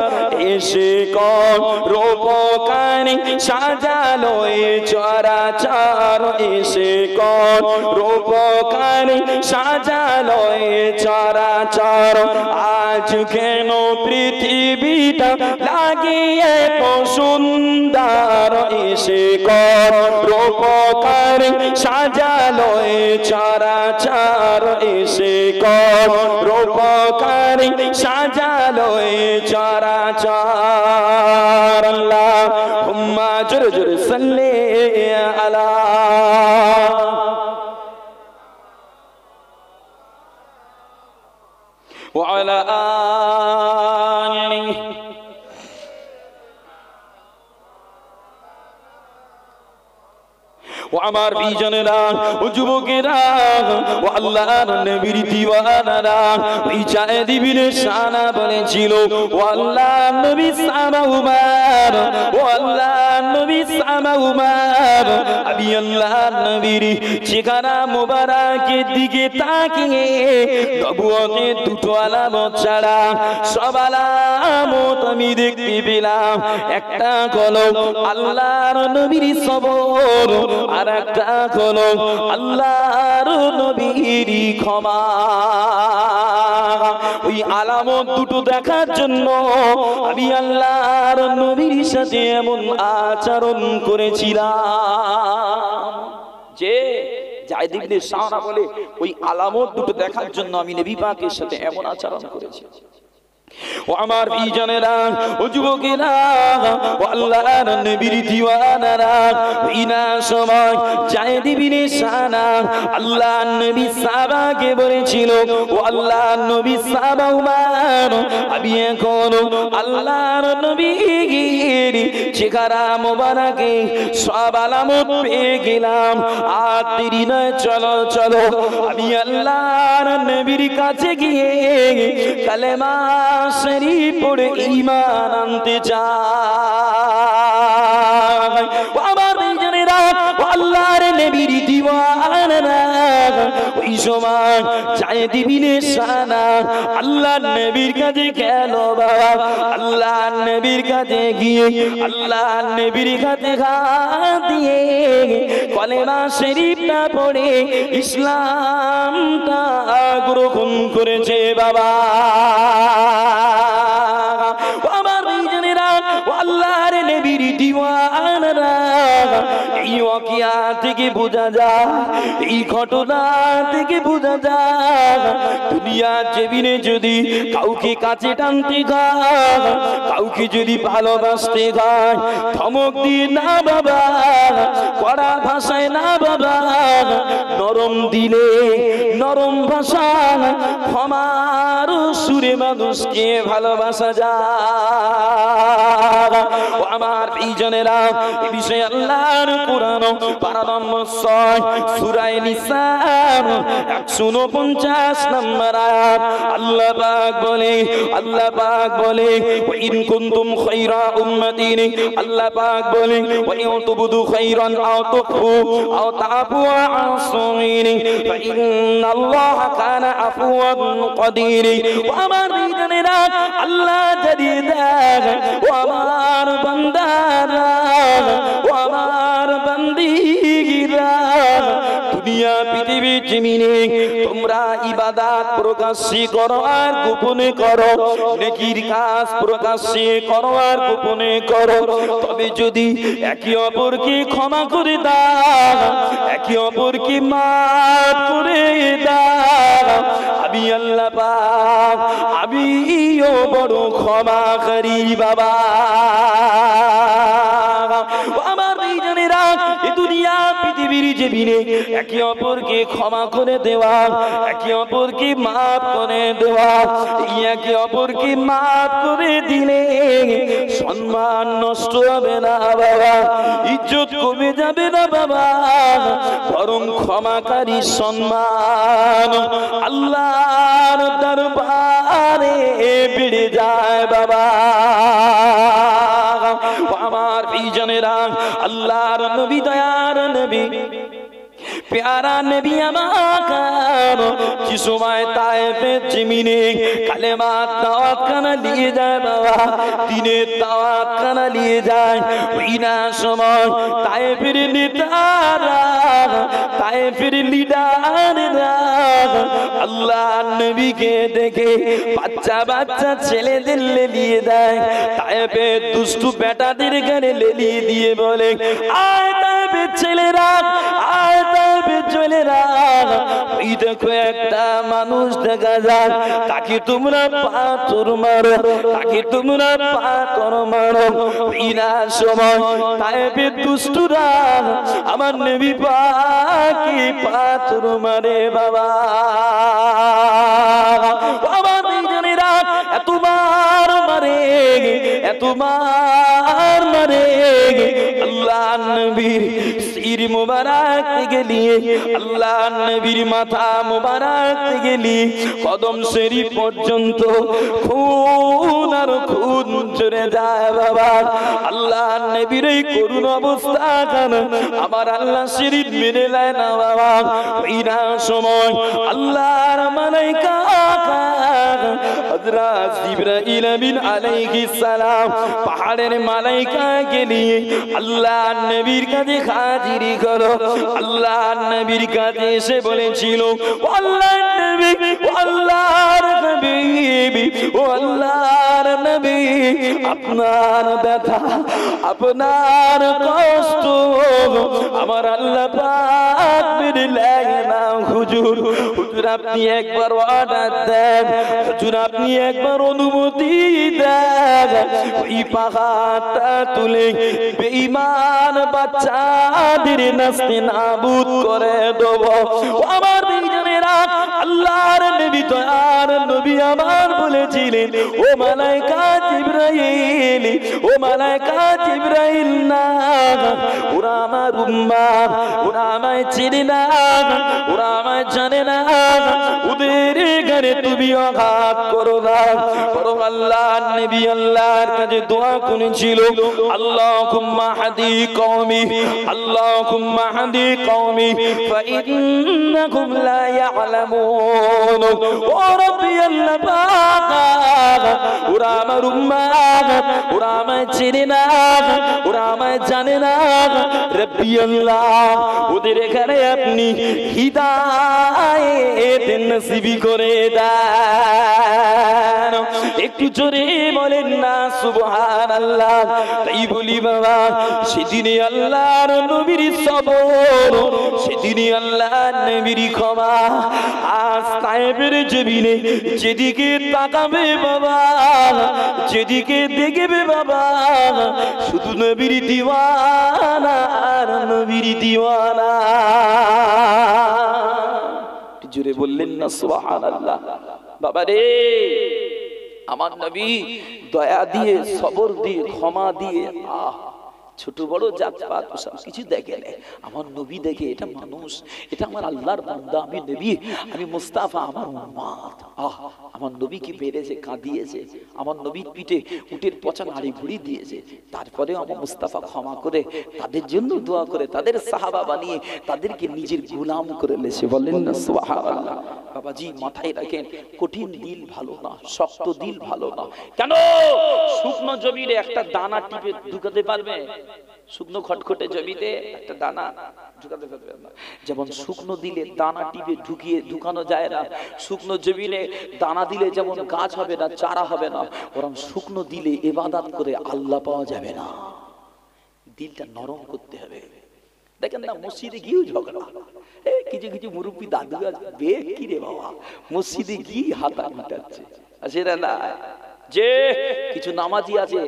এসে কোন রূপকারে সাজালো এ চরাচর, এসে কোন রূপকারে সাজালো এ চরাচর। আজ কেন পৃথিবীটা লাগে এত সুন্দর, এসে কোন রূপকারে সাজালো এ চরাচর, এসে কোন রূপকারে সাজালো এ চরাচর। আল্লাহুম্মা জোরে জোরে সাল্লি আলা ওয়া আলা আলিহি। ও আমার বিজনেরা, ও যুবকেরা, ও আল্লাহর নবীর দিওয়ানারা, ওই জায়েদ ইবনে শানা বলেছিল, ও আল্লাহর নবী সামা উমার, ও আল্লাহর নবী সামা উমার, আমি আল্লাহর নবীর চেহারা মোবারকের দিকে তাকিয়ে নবুয়তের দুটো আলামত ছাড়া সব আলামত আমি দেখতে পেলাম। একটা হলো আল্লাহর নবীর সবর, আর একটা হলো আল্লাহর নবীর ক্ষমা। ওই আলামত দুটো দেখার জন্য আমি আল্লাহর নবীর সাথে এমন আচরণ করেছিলাম যে জায়েদ ইবনে শানা বলে ওই আলামত দুটো দেখার জন্য আমি নবী পাকের সাথে এমন আচরণ করেছি। ও আমার বিজনেরা, ও যুবকেরা, ও আল্লাহর নবীর দিওয়ানারা, ইনা সময় জায়েদ ইবনে শানা আল্লাহর নবী সাহাবাকে বলেছিল, ও আল্লাহর নবী সাহাবা উমার, আমি এখন আল্লাহর নবীর চেহারা মোবারকে সব আলামত পেয়ে গেলাম। আর দেরি নয়, চলো চলো আমি আল্লাহর নবীর কাছে গিয়ে কালেমা শরীফ পড়ে ঈমান আনতে চাই। ওই সময় জায়েদ ইবনে সানা আল্লাহর নবীর কাছে গেল বাবা। আল্লাহর নবীর কাছে গিয়ে আল্লাহর নবীর কাছে হাত দিয়ে কলেমা শরীফটা পড়ে ইসলামটা গ্রহণ করেছে বাবা। আমার ভাইজানেরা, আল্লাহর নবীর দিওয়ানারা, এই ওয়াকিয়া থেকে বোঝা যায়, এই ঘটনা থেকে বোঝা যায়, দুনিয়ার জমিনে যদি কাউকে কাছে টানতে হয়, কাউকে যদি ভালোবাসতে হয়, ধমক দিয়ে না বাবা, কড়া ভাষায় না বাবা, নরম দিলে নরম ভাষা ক্ষমার সুরে মানুষকে ভালোবাসা যায়। ও আমার ভাইজানেরা, এই বিষয়ে আল্লাহর কোরআন পারা নম্বর 6 সূরা নিসা 149 নম্বর আয়াত আল্লাহ পাক বলে ওয়া ইন কুনতুম খায়রা উম্মাতিন, আল্লাহ পাক বলে ওয়া ইন তুবদু খায়রান আও তুখফু আও তা'ফু আন সুমিন ফা ইন্নাল্লাহা কানা আফওয়ান কাদির। ও আমার ভাইজানেরা, আল্লাহ জানিয়ে দেয়, ও আমার বান্দারা, ও আমার বান্দিরা, দুনিয়া পৃথিবীর জমিনে তোমরা ইবাদত প্রকাশ্যে করো আর গোপনে করো, নেকির কাজ প্রকাশ্যে করো আর গোপনে করো, তবে যদি একে অপরকে ক্ষমা করে দাও, একে অপরকে মাফ করে দাও, আমি আল্লাহ পাক আমিও বড় ক্ষমাকারী বাবা। আমার ভাইজানেরা, এই দুনিয়া পৃথিবীর জমিনে একে অপরকে ক্ষমা করে দেওয়া, একে অপরকে মাফ করে দেওয়া, একে অপরকে মাফ করে দিলে সম্মান নষ্ট হবে না বাবা, ইজ্জত কমে যাবে না বাবা, বরং ক্ষমাকারী সম্মান আল্লাহর দরবারে বেড়ে যায় বাবা। আমার ভাইজানেরা, আল্লাহর নবী, দয়ার নবী, প্যারা নবী আমার কি সময় তায়েফের জমিনে কালেমার দাওয়াত খানা নিয়ে যায় বাবা, দিনের দাওয়াত খানা নিয়ে যায়। ওই না সময় তায়েফের নেতারা, তায়েফের লিডাররা আল্লাহ নবীকে দেখে বাচ্চা বাচ্চা ছেলেদের লেলিয়ে দেয়, তায়েফের দুষ্টু বেটাদের গানে লেলিয়ে দিয়ে বলে, আয় তায়েফের ছেলেরা, আয় তায়েফের ছেলেরা, ওই দেখো একটা মানুষ দেখা যায়, তাকে তোমরা পাথর মারো, তাকে তোমরা পাথর মারো। এই না সময় তায়েফের দুষ্টুরা আমার নবী পাকে পাথর মারে বাবা। আমার ভাইজানেরা, এতবার মারে, এতবার মারে, আল্লাহ নবীর শির মুবারক থেকে নিয়ে, আল্লাহ নবীর মাথা মুবারক থেকে নিয়ে কদম শরীফ পর্যন্ত খুন আর খুন ঝরে যায় বাবা। আল্লাহ নবীর এই করুণ অবস্থা কেন আমার আল্লাহ শরীফ মেনে নেয় না বাবা। ওই না সময় আল্লাহর মালাইকা হযরত জিবরাইল আমিন আলাইহিস সালাম পাহাড়ের মালাইকাকে নিয়ে আল্লাহ নবীর কাছে হাজির করো। আল্লাহ নবীর কাছে এসে বলেছিল, ও আল্লাহর নবী, ও আল্লাহর হাবিব, ও আল্লাহর নবী, আপনার ব্যথা, আপনার কষ্ট আমার আল্লাহ পাক মেনে নেয় না হুজুর। হুজুর আপনি একবার অর্ডার দেন, হুজুর আপনি একবার অনুমতি দেন, ওই পাহাড়টা তুলে বেঈমান বাচ্চাদের নাস্তে নাবুদ করে দেব। আমার ভাইজানেরা, আল্লাহর নবী দয়ার নবী আমার বলেছিলেন, ও মালায়েকা জিবরাইল, ও মালায়েকা জিবরাইল না, ওরা আমার উম্মাহ, ওরা আমায় চেনে না, ওরা আমায় জানে না, ওদের গানে তুমি আঘাত করো না। বরং আল্লাহর নবী আল্লাহর কাছে দোয়া করেছিল, আল্লাহুম্মা হাদি কওমি, আল্লাহুম্মা হাদি কওমি ফাইন্নাহুম লা ইয়ালামুন। ও রব্বি আল্লাহ পাক, ওরা আমার উম্মাহ, ওরা আমায় চেনে না, ওরা আমায় জানে না, রব্বি আল্লাহ ওদের এখানে আপনি হিদায়াত নসিব করে দেন। একটু জোরে বলেন না সুবহানাল্লাহ। তাই বলি বাবা, সেদিনে আল্লাহর নবীর সবর, সেদিনে আল্লাহর নবীর ক্ষমা। আজ তায়েফের জমিনে যেদিকে তাকাবে বাবা, যেদিকে দেখবে বাবা, শুধু নবীর দিওয়ানা আর নবীর দিওয়ানা। জোরে বললেন না সুবহানাল্লাহ। বাবা রে, আমার নবী দয়া দিয়ে, সবর দিয়ে, ক্ষমা দিয়ে, ছোট বড় জাতপাত সব কিছু দেখে নেয়। আমার নবী দেখে এটা মানুষ, এটা আমার আল্লাহর বান্দা, আমি নবী, আমি মুস্তাফা, আমার উম্মত। আমার নবীকে বেড়েছে, কাঁদিয়েছে, আমার নবীর পিঠে উটের পচা নাড়ি ভুড়ি দিয়েছে, তারপরেও আমার মুস্তাফা ক্ষমা করে তাদের জন্য দোয়া করে তাদের সাহাবা বানিয়ে তাদেরকে নিজের গোলাম করে লেছে। বলেন না সুবহানাল্লাহ। বাবাজি মাথায় রাখেন, কঠিন দিল ভালো না, শক্ত দিল ভালো না। কেন? শুকনো জমিতে একটা দানা টিপে ঢুকাতে পারবে? শুকনো খটখটে জমিতে একটা দানা ঢুকাতে পারবে না। যেমন শুকনো দিলে দানা টিপে ঢুকানো যায় না, শুকনো জমিনে দানা দিলে যেমন গাছ হবে না, চারা হবে না, বরং শুকনো দিলে ইবাদত করে আল্লাহ পাওয়া যাবে না। দিলটা নরম করতে হবে। দেখেন না মসজিদে গিয়েও ঝগড়া, কিছু কিছু মুরব্বী দাদু বে কি রে বাবা, মসজিদে গিয়ে হাতা মিটাচ্ছে। সেটা না, যে কিছু নামাজি আছে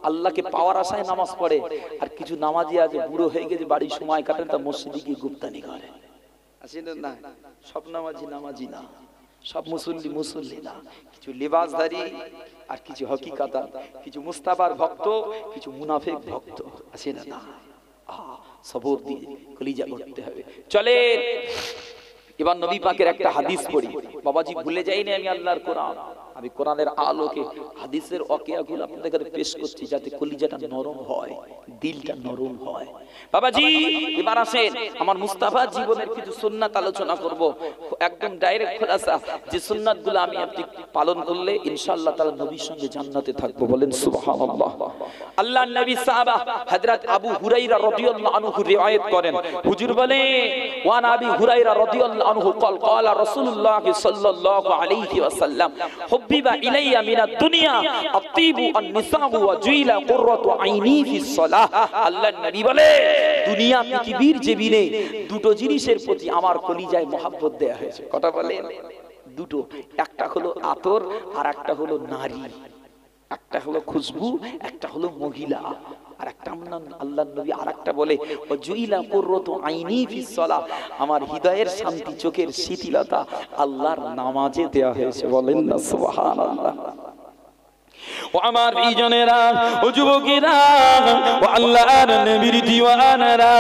আল্লাহকে পাওয়ার আশায় নামাজ পড়ে, আর কিছু নামাজি আছে বুড়ো হয়ে গেছে, বাড়ির সময় কাটেন, তা মসজিদে গিয়ে গুপ্তানি করে। আসলে না, সব নামাজি না, সব মুসল্লি না, কিছু লেবাসধারী আর কিছু হকিকাতা, কিছু মুস্তাফার ভক্ত, কিছু মুনাফিক ভক্ত। আছে না? সবর দিয়ে কলিজা করতে হবে। চলে এবার নবী পাকের একটা হাদিস পড়ি। বাবাজি ভুলে যাইনি আমি আল্লাহর কোরআন, আমি কোরআনের আলোকে হাদিসের ওয়াকিয়াগুলো আপনাদের কাছে পেশ করছি, যাতে কলিজাটা নরম হয়, দিলটা নরম হয়। বাবাজি এবার আসেন, আমার মুস্তাফা জীবনের কিছু সুন্নাত আলোচনা করব, একদম ডাইরেক্ট খোলাসা, যে সুন্নাতগুলো আমি আপনি পালন করলে ইনশাআল্লাহ তাআলা নবীর সঙ্গে জান্নাতে থাকবো। বলেন সুবহানাল্লাহ। আল্লাহর নবী সাহাবা হযরত আবু হুরায়রা রাদিয়াল্লাহু আনহু রিওয়ায়াত করেন, হুজুর বলে, ওয়া নবী হুরায়রা রাদিয়াল্লাহু আনহু قال قال رسول الله صلى الله عليه وسلم حبب الي من الدنيا الطيب والنساء وجعل قرة عيني في الصلاه। আল্লাহর নবী বলে, দুনিয়া পৃথিবীর জমিনে দুটো জিনিসের প্রতি আমার কলিজায় মহব্বত দেয়া হয়েছে। কথা বলেন, দুটো, একটা হলো আতর আর একটা হলো নারী, একটা হলো খুশবু, একটা হলো মহিলা। আর একটা আল্লাহর নবী আরেকটা বলে, ওয়াজুইলা কুররাতু আইনি ফিস সালাহ, আমার হৃদয়ের শান্তি, চোখের শিথিলতা আল্লাহর নামাজে দেয়া হয়েছে। বলেন না সুবহানাল্লাহ। ও আমার ভাইজানেরা, ও যুবকেরা, ও আল্লাহর নবীর দিওয়ানারা,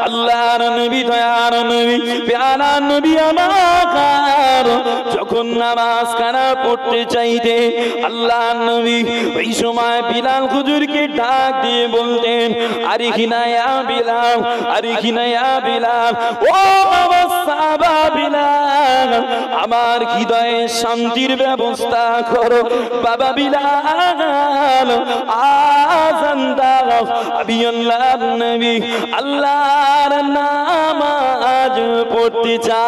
আল্লাহর নবী দয়ার নবী প্যারা নবী আমার যখন নামাজ কানা পড়তে চাইতে আল্লাহর নবী ওই সময় বিলাল হুজুরকে ডাক দিয়ে বলতেন, আরিহিনা ইয়া বিলাল, আরিহিনা ইয়া বিলাল, ও আমার সাহাবা বিলাল, আমার হৃদয়ে শান্তির ব্যবস্থা করো বাবা বিলাল, আযান দাও। আমি আল্লাহর নবী আল্লাহর নামাজ পড়তে চাই।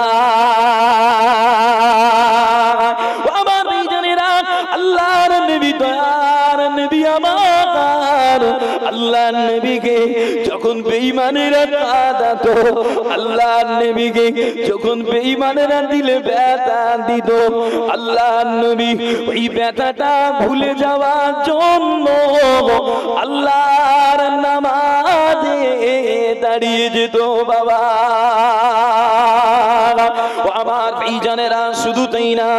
আমার ভাইজানেরা, আল্লাহর নবী দয়ার নবী আমার, আল্লাহর নবীকে যখন বেঈমানেরা কাঁদাতো, আল্লাহর নবীকে যখন বেঈমানেরা দিলে ব্যথা দিত, আল্লাহর নবী ওই ব্যথাটা ভুলে যাওয়ার জন্য আল্লাহর নামাজে দাঁড়িয়ে যেত। বাবা আমার ভাইজানেরা শুধু তাই না,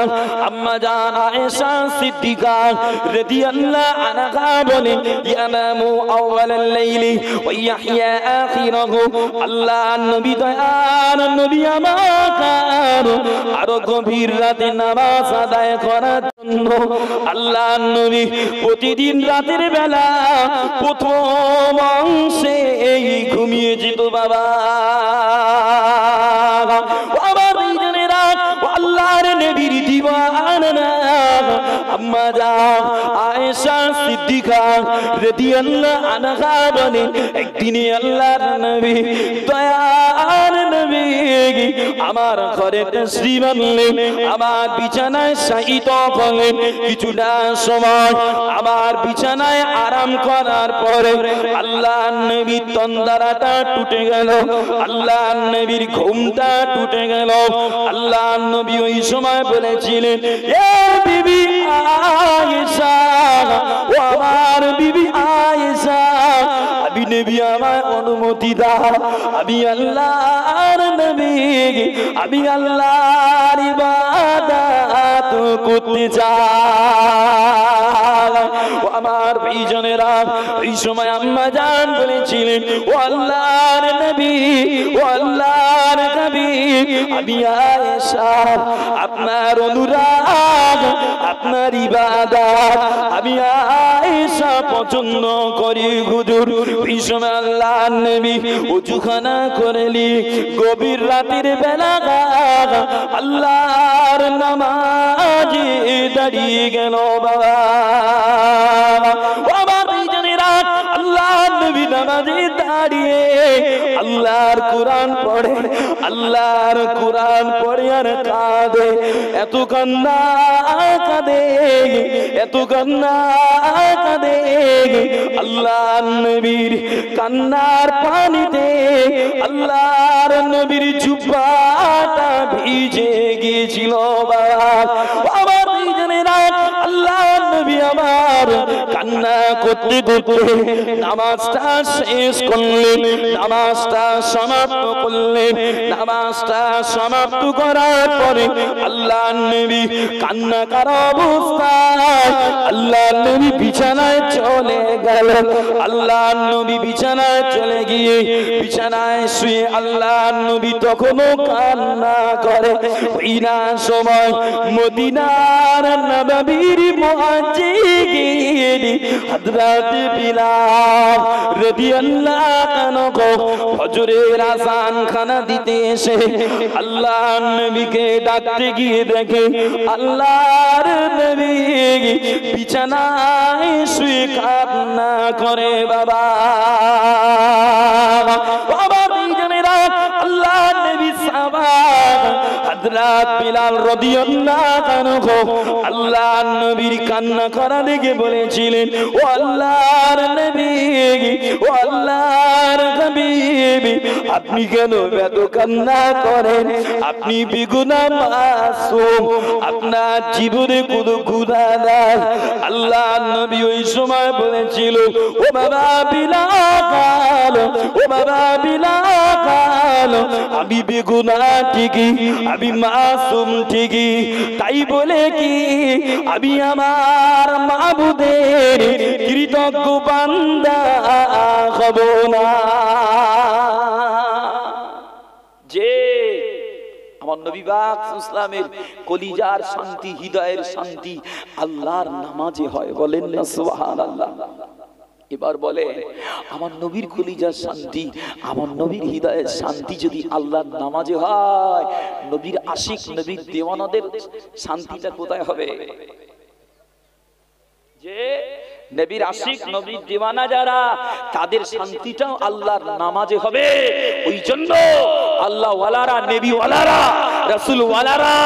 আম্মা জান আয়েশা সিদ্দিকা রাদিয়াল্লাহু আনহা বলেন ইয়ানামু আউয়ালাল লাইলি ওয়া ইয়াহইয়া আখিরাহু। আল্লাহ নবী দয়ার নবী আমার আরো গভীর রাতে নামাজ আদায় করার জন্য আল্লাহ নবী প্রতিদিন রাতের বেলা প্রথম অংশে এই ঘুমিয়ে যেত বাবা। আমার জানেরা আল্লাহর নবীর দিওয়ানা আম্মা জান আয়েশা সিদ্দিকা রাদিয়াল্লাহু আনহা বলেন একদিনে আল্লাহর নবী দয়ার নবী আমার ঘরে তাশরীফ আনলেন, আমার বিছানায় শায়িত হলেন। কিছুটা সময় আমার বিছানায় আরাম করার পরে আল্লাহর নবীর তন্দারাটা টুটে গেল, আল্লাহর নবীর ঘুমটা টুটে গেল। আল্লাহর নবী ওই সময় বলেছিলেন এ বিবি আয়েশা, ও আমার বিবি আয়েশা, আমি নবী আমায় অনুমতি দাও, আমি আল্লাহর নবী, আমি আল্লাহর ইবাদত করতে চাই। ও আমার ভাইজানেরা এই সময় আম্মা জান বলেছিলেন ও আল্লাহর নবী, ও আল্লাহর নবী, আমি আয়েশা আপনার অনুরাগ, আপনার ইবাদত আমি আয়েশা পছন্দ করি হুজুর। এই সময় আল্লাহর নবী ওযুখানা করলি, গভীর রাতের বেলা আল্লাহর নামাজে দাঁড়িয়ে গেল বাবা। আমার ভাইজানেরা আল্লাহর নবী নামাজে দাঁড়িয়ে আল্লাহর কোরআন পড়ে, আল্লাহর কোরআন পড়ে আর কাঁদে, এত কান্না কাঁদে, এত কান্না কাঁদে। আল্লাহর নবীর কান্নার পানিতে আল্লাহর নবীর জুব্বাটা ভিজে গিয়েছিল বাবা। আমার ভাইজানেরা আল্লাহর নবী আমার কান্না করতে করতে নামাজটা শেষ করলেন, নামাজটা সমাপ্ত করলেন। নামাজটা সমাপ্ত করার পরে আল্লাহর নবী কান্নাকার অবস্থায় আল্লাহর নবী বিছানায় চলে গেল। আল্লাহর নবী বিছানায় চলে গিয়ে বিছানায় শুয়ে আল্লাহর নবী তখনও কান্না করে। ওই না সময় মদিনার নববীর মুআজ্জিন হযরত বিলাল রাদিয়াল্লাহু আনহু ফজরের আযান খানা দিতে এসে আল্লাহর নবীকে ডাকতে গিয়ে দেখে আল্লাহর নবী বিছানায় শুয়ে কান্না করে বাবা। বাবা জানেরা আল্লাহর নবী সাহাবা হযরত বিলাল রাদিয়াল্লাহু আনহু আল্লাহর নবীর কান্না করা দেখে বলেছিলেন ও আল্লাহর নবী, ও আল্লাহর হাবিব, আপনি কেন এত কান্না করেন? আপনি বেগুনাহ মাসুম, আপনার জীবনে কোনো গুনাহ নাই। আল্লাহর নবী ওই সময় বলেছিল ও বাবা বিলাল, ও বাবা বিলাল, আমি বেগুনাহ ঠিকই, আমি মাসুম ঠিকই, তাই বলে কি আমি আমার মাবুদের কৃতজ্ঞ বান্দা হব না? যে আমার নবী পাক ইসলামের কলিজার শান্তি, হৃদয়ের শান্তি আল্লাহর নামাজে হয়, বলেন না সুবহানাল্লাহ। এবার বলে আমার নবীর কলিজার শান্তি, আমার নবীর হৃদয়ের শান্তি যদি আল্লাহর নামাজে হয়, নবীর আশিক, নবীর দেওয়ানাদের শান্তিটা কোথায় হবে? যে নবীর আশিক, নবীর দিওয়ানা যারা, তাদের শান্তিটাও আল্লাহর নামাজে হবে। ওই জন্য আল্লাহ ওয়ালারা, নবী ওয়ালারা, রাসূল ওয়ালারা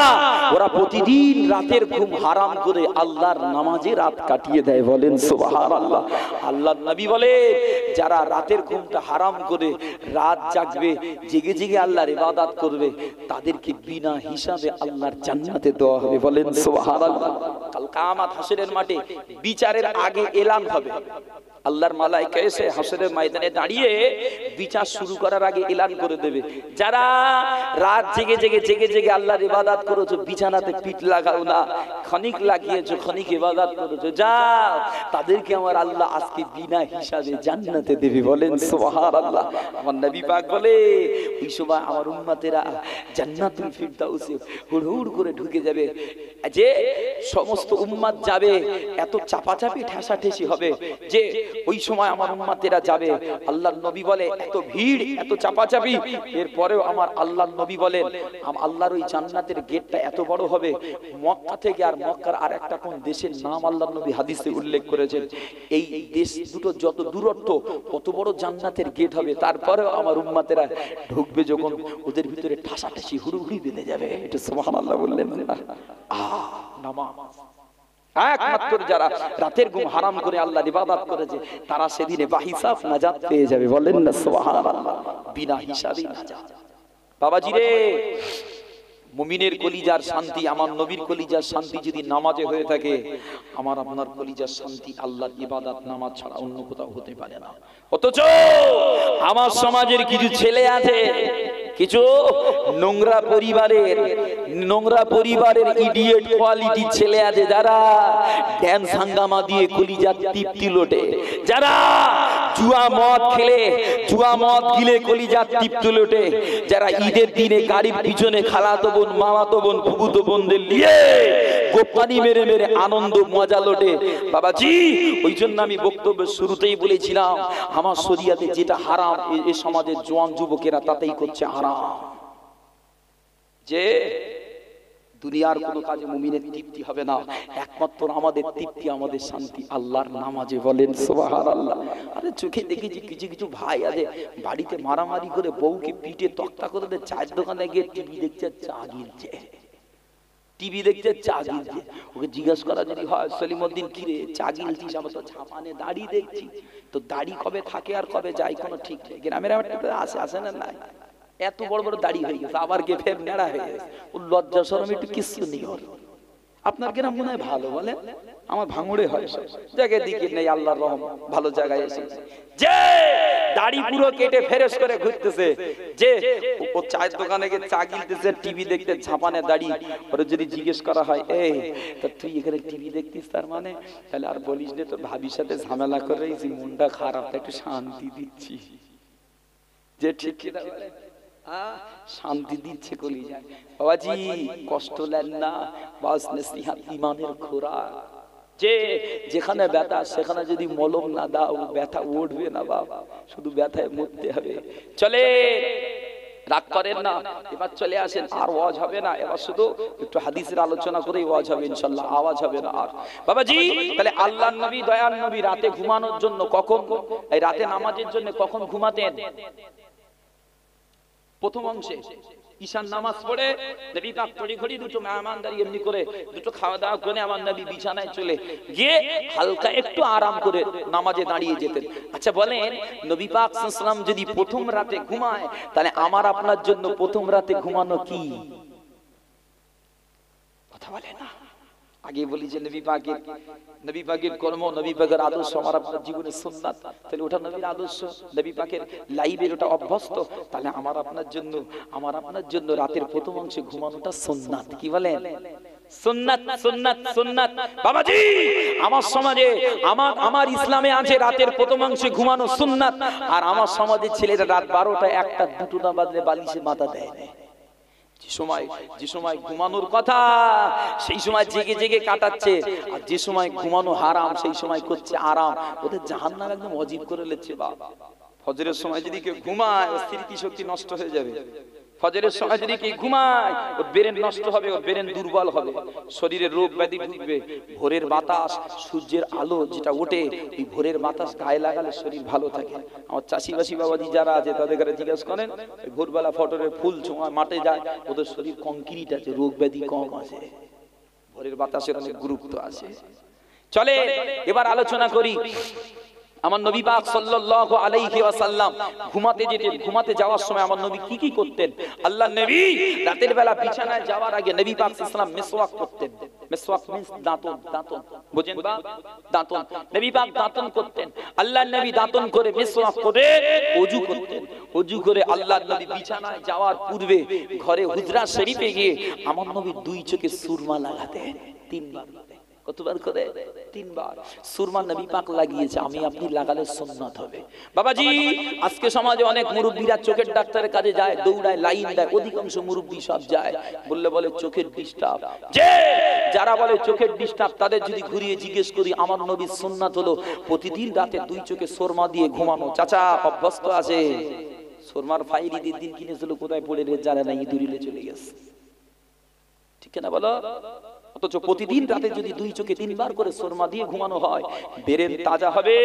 ওরা প্রতিদিন রাতের ঘুম হারাম করে আল্লাহর নামাজে রাত কাটিয়ে দেয়, বলেন সুবহানাল্লাহ। আল্লাহর নবী বলে যারা রাতের ঘুমটা হারাম করে রাত জাগবে, জেগে জেগে আল্লাহর ইবাদত করবে, তাদেরকে বিনা হিসাবে আল্লাহর জান্নাতে দেওয়া হবে, বলেন সুবহানাল্লাহ। কাল কিয়ামত হাসরের মাঠে বিচারের আগে এলান হবে, আল্লাহর মালায়েকা এসে হাসরের ময়দানে দাঁড়িয়ে বিচার শুরু করার আগে এলান করে দেবে, যারা রাত জেগে জেগে জেগে জেগে আল্লাহর ইবাদত করেছো, বিছানাতে পিঠ লাগাও না, ক্ষণিক লাগিয়েছো, ক্ষণিক ইবাদত করেছো, যাও, তাদেরকে আমার আল্লাহ আজকে বিনা হিসাবে জান্নাতে দেবে। বলেন সুবহানাল্লাহ। আমার নবী পাক বলে ওই সময় আমার উম্মতেরা জান্নাতুল ফিরদাউসে হুড় করে ঢুকে যাবে। যে সমস্ত উম্মত যাবে, এত চাপাচাপি ঠেসাঠেসি হবে যে ওই সময় আমার উম্মতেরা যাবে। আল্লাহর নবী বলে এত ভিড়, এত চাপাচাপি, এরপরেও আমার আল্লাহর নবী বলেন আল্লাহর ওই জান্নাতের গেটটা এত বড় হবে, মক্কা থেকে আর মক্কার আর একটা কোন দেশের নাম আল্লাহর নবী হাদিসে উল্লেখ করেছেন। এই দেশ দুটো যত দূরত্ব কত বড় জান্নাতের গেট হবে, তারপরেও আমার উম্মতেরা ঢুকবে যখন ওদের ভিতরে ঠাসাঠাসি হুড়ুহুড়ি বেঁধে যাবে। এটা সুবহানাল্লাহ বললেন না? নামাজ একমাত্র যারা রাতের ঘুম হারাম করে আল্লাহর ইবাদত করেছে তারা সেদিনে বাহিসাব নাজাত পেয়ে যাবে। বলেন না সুবহানাল্লাহ, বিনা হিসাবে নাজাত। বাবাজি রে, মুমিনের কলিজার শান্তি, আমার নবীর কলিজার শান্তি যদি নামাজে হয়ে থাকে, আমার আপনার কলিজার শান্তি আল্লাহর ইবাদত নামাজ ছাড়া অন্য কোথাও হতে পারে না। অথচ আমার সমাজের কিছু ছেলে আছে, কিছু নোংরা পরিবারের ইডিয়েট কোয়ালিটি ছেলে আছে, যারা ড্যান্স হাঙ্গামা দিয়ে কলিজার তৃপ্তি লোটে, যারা জুয়া মদ গিলে কলিজার তৃপ্তি লোটে, যারা ঈদের দিনে গাড়ির পিছনে খালাতো বোন, মামাতো বোন, ফুফুতো বোনদের নিয়ে গোপানি মেরে মেরে আনন্দ মজা লোটে। বাবাজি, ওই জন্য আমি বক্তব্যের শুরুতেই বলেছিলাম আমার শরিয়াতে যেটা হারাম এই সমাজের জওয়ান যুবকেরা তাতেই করছে হারাম। যে দুনিয়ার কোনো কাজে মুমিনের তৃপ্তি হবে না, একমাত্র আমাদের তৃপ্তি, আমাদের শান্তি আল্লাহর নামাজে। বলেন সুবহানাল্লাহ। আরে চোখে দেখেছি কিছু কিছু ভাই আছে বাড়িতে মারামারি করে বউকে পিঠে তক্তা করে দেয়, চায়ের দোকানে গিয়ে টিভি দেখছে, চা গিলছে, ওকে জিজ্ঞেস করা যদি হয়, সলিমউদ্দিন কিরে চা গিলছিস? আমরা তো ঝাপানে দাড়ি দেখছি, তো দাড়ি কবে থাকে আর কবে যায় কোনো ঠিক নেই। গ্রামের আসে না নাই, এত বড় বড় দাড়ি হয়ে গেছে, আবার গে ফের নেড়া হয়ে গেছে, ও লজ্জা শরম একটু কিছু নেই। আপনার গ্রাম মনে হয় ভালো, বলেন? আমার ভাঙড়ে হয় সব জায়গায় দিকে নেই, আল্লাহর রহম ভালো জায়গায় এসেছে। যে দাড়ি পুরো কেটে ফেরেশ করে ঘুরতেছে, যে ও চায়ের দোকানে গিয়ে চা গিলতেছে, টিভি দেখতে, ঝাপানে দাড়ি, ওর যদি জিজ্ঞেস করা হয় এই তা তুই এখানে টিভি দেখতিস, তার মানে তাহলে আর বলিস না তোর ভাবির সাথে ঝামেলা করে মনটা খারাপ, একটু শান্তি দিচ্ছি। যে ঠিক কিনা বলে, শান্তি দিচ্ছে কলিজায়। বাবাজি কষ্ট নেন না, বাস নসিহত ঈমানের খোরাক। যে যেখানে ব্যথা সেখানে যদি মলম না দাও ব্যথা উঠবে না বাবা, শুধু ব্যথায় মরতে হবে। চলে রাগ করেন না, এবার চলে আসেন, আর ওয়াজ হবে না, এবার শুধু একটু হাদিসের আলোচনা করেই ওয়াজ হবে ইনশাআল্লাহ, আওয়াজ হবে না আর। বাবাজি তাহলে আল্লাহর নবী, দয়ার নবী রাতে ঘুমানোর জন্য কখন, এই রাতে নামাজের জন্য কখন ঘুমাতেন? প্রথম অংশে ঈশান নামাজ পড়ে নবী পাক তড়িঘড়ি দুটো মেহমানদারি এমনি করে দুটো খাওয়া দাওয়া করে আমার নবী বিছানায় চলে গিয়ে হালকা একটু আরাম করে নামাজে দাঁড়িয়ে যেতেন। আচ্ছা বলেন, নবী পাক সাল্লাল্লাহু আলাইহি ওয়াসাল্লাম যদি প্রথম রাতে ঘুমায়, তাহলে আমার আপনার জন্য প্রথম রাতে ঘুমানো কি? কথা বলে না। আগে বলি যে নবী পাকের কর্ম, নবী পাকের আদর্শ আমার আপনার জীবনের সুন্নাত, তাহলে ওটা নবীর আদর্শ, নবী পাকের লাইফের ওটা অভ্যস্ত, তাহলে আমার আপনার জন্য রাতের প্রথম অংশে ঘুমানোটা সুন্নাত। কি বলেন? সুন্নাত, সুন্নাত, সুন্নাত। বাবাজি আমার সমাজে, আমার ইসলামে আছে রাতের প্রথম অংশে ঘুমানো সুন্নাত, আর আমার সমাজের ছেলেরা রাত 12টা 1টা 2টো না বাজলে বালিশে মাথা দেয় না। যে সময় ঘুমানোর কথা সেই সময় জেগে জেগে কাটাচ্ছে, আর যে সময় ঘুমানো হারাম সেই সময় করছে আরাম। ওদের জাহান্নাম একদম অজীব করে লেছে বাবা। ফজরের সময় যদি কেউ ঘুমায় ওর স্মৃতি শক্তি নষ্ট হয়ে যাবে। ফজরের সময় যদি কেউ ঘুমায় ওর ব্রেন নষ্ট হবে, ওর ব্রেন দুর্বল হবে, শরীরে রোগ ব্যাধি ঢুকবে। ভোরের বাতাস, সূর্যের আলো যেটা ওঠে, এই ভোরের বাতাস গায়ে লাগালে শরীর ভালো থাকে। আমার চাষিবাসী বাবাজি যারা আছে তাদের কাছে জিজ্ঞেস করেন, ভোরবেলা ফটরের ফুল ছোঁয়া মাঠে যায়, ওদের শরীর কংক্রিট আছে, রোগ ব্যাধি কম আছে, ভোরের বাতাসের অনেক গুরুত্ব আছে। চলে এবার আলোচনা করি আমার নবী পাক সাল্লাল্লাহু আলাইহি ওয়াসাল্লাম ঘুমাতে যাওয়ার সময় আমার নবী কি করতেন? আল্লাহর নবী রাতের বেলা বিছানায় যাওয়ার আগে নবী পাক সাল্লাল্লাহু আলাইহি ওয়াসাল্লাম মিসওয়াক করতেন। মিসওয়াক মিন্স দাঁতন, বুঝেন বা দাঁতন। নবী পাক দাঁতন করতেন। আল্লাহর নবী দাঁতন করে মিসওয়াক করে ওযু করতেন। ওযু করে আল্লাহর নবী বিছানায় যাওয়ার পূর্বে ঘরে হুজরা শরীফে গিয়ে আমার নবী দুই চোখে সুরমা লাগাতেন 3 বার। কতবার করে? 3 বার। সুরমা নবী পাক লাগিয়েছে, আমি আপনি লাগালে সুন্নাত হবে। বাবাজি, আজকে সমাজে অনেক মুরব্বিরা চোখের ডাক্তারের কাছে যায়, দৌড়ায়, লাইন দেয়। অধিকাংশ মুরব্বি সব যায়, বলে চোখের ডিস্টার্ব। যারা বলে চোখের ডিস্টার্ব, তাদের যদি ঘুরিয়ে জিজ্ঞেস করি, আমার নবীর সুন্নাত হলো প্রতিদিন রাতে 2 চোখে সুরমা দিয়ে ঘুমানো। চাচা অভ্যস্ত আছে। সুরমার ফাইল ঈদের দিন কিনেছিল, কোথায় পড়ে রে জানে না, ইঁদুরিলে চলে গেছে। ঠিক না বলো? অথচ প্রতিদিন রাতে যদি 2 চোখে 3 বার করে সুরমা দিয়ে ঘুমানো হয়, ব্রেন তাজা হবে,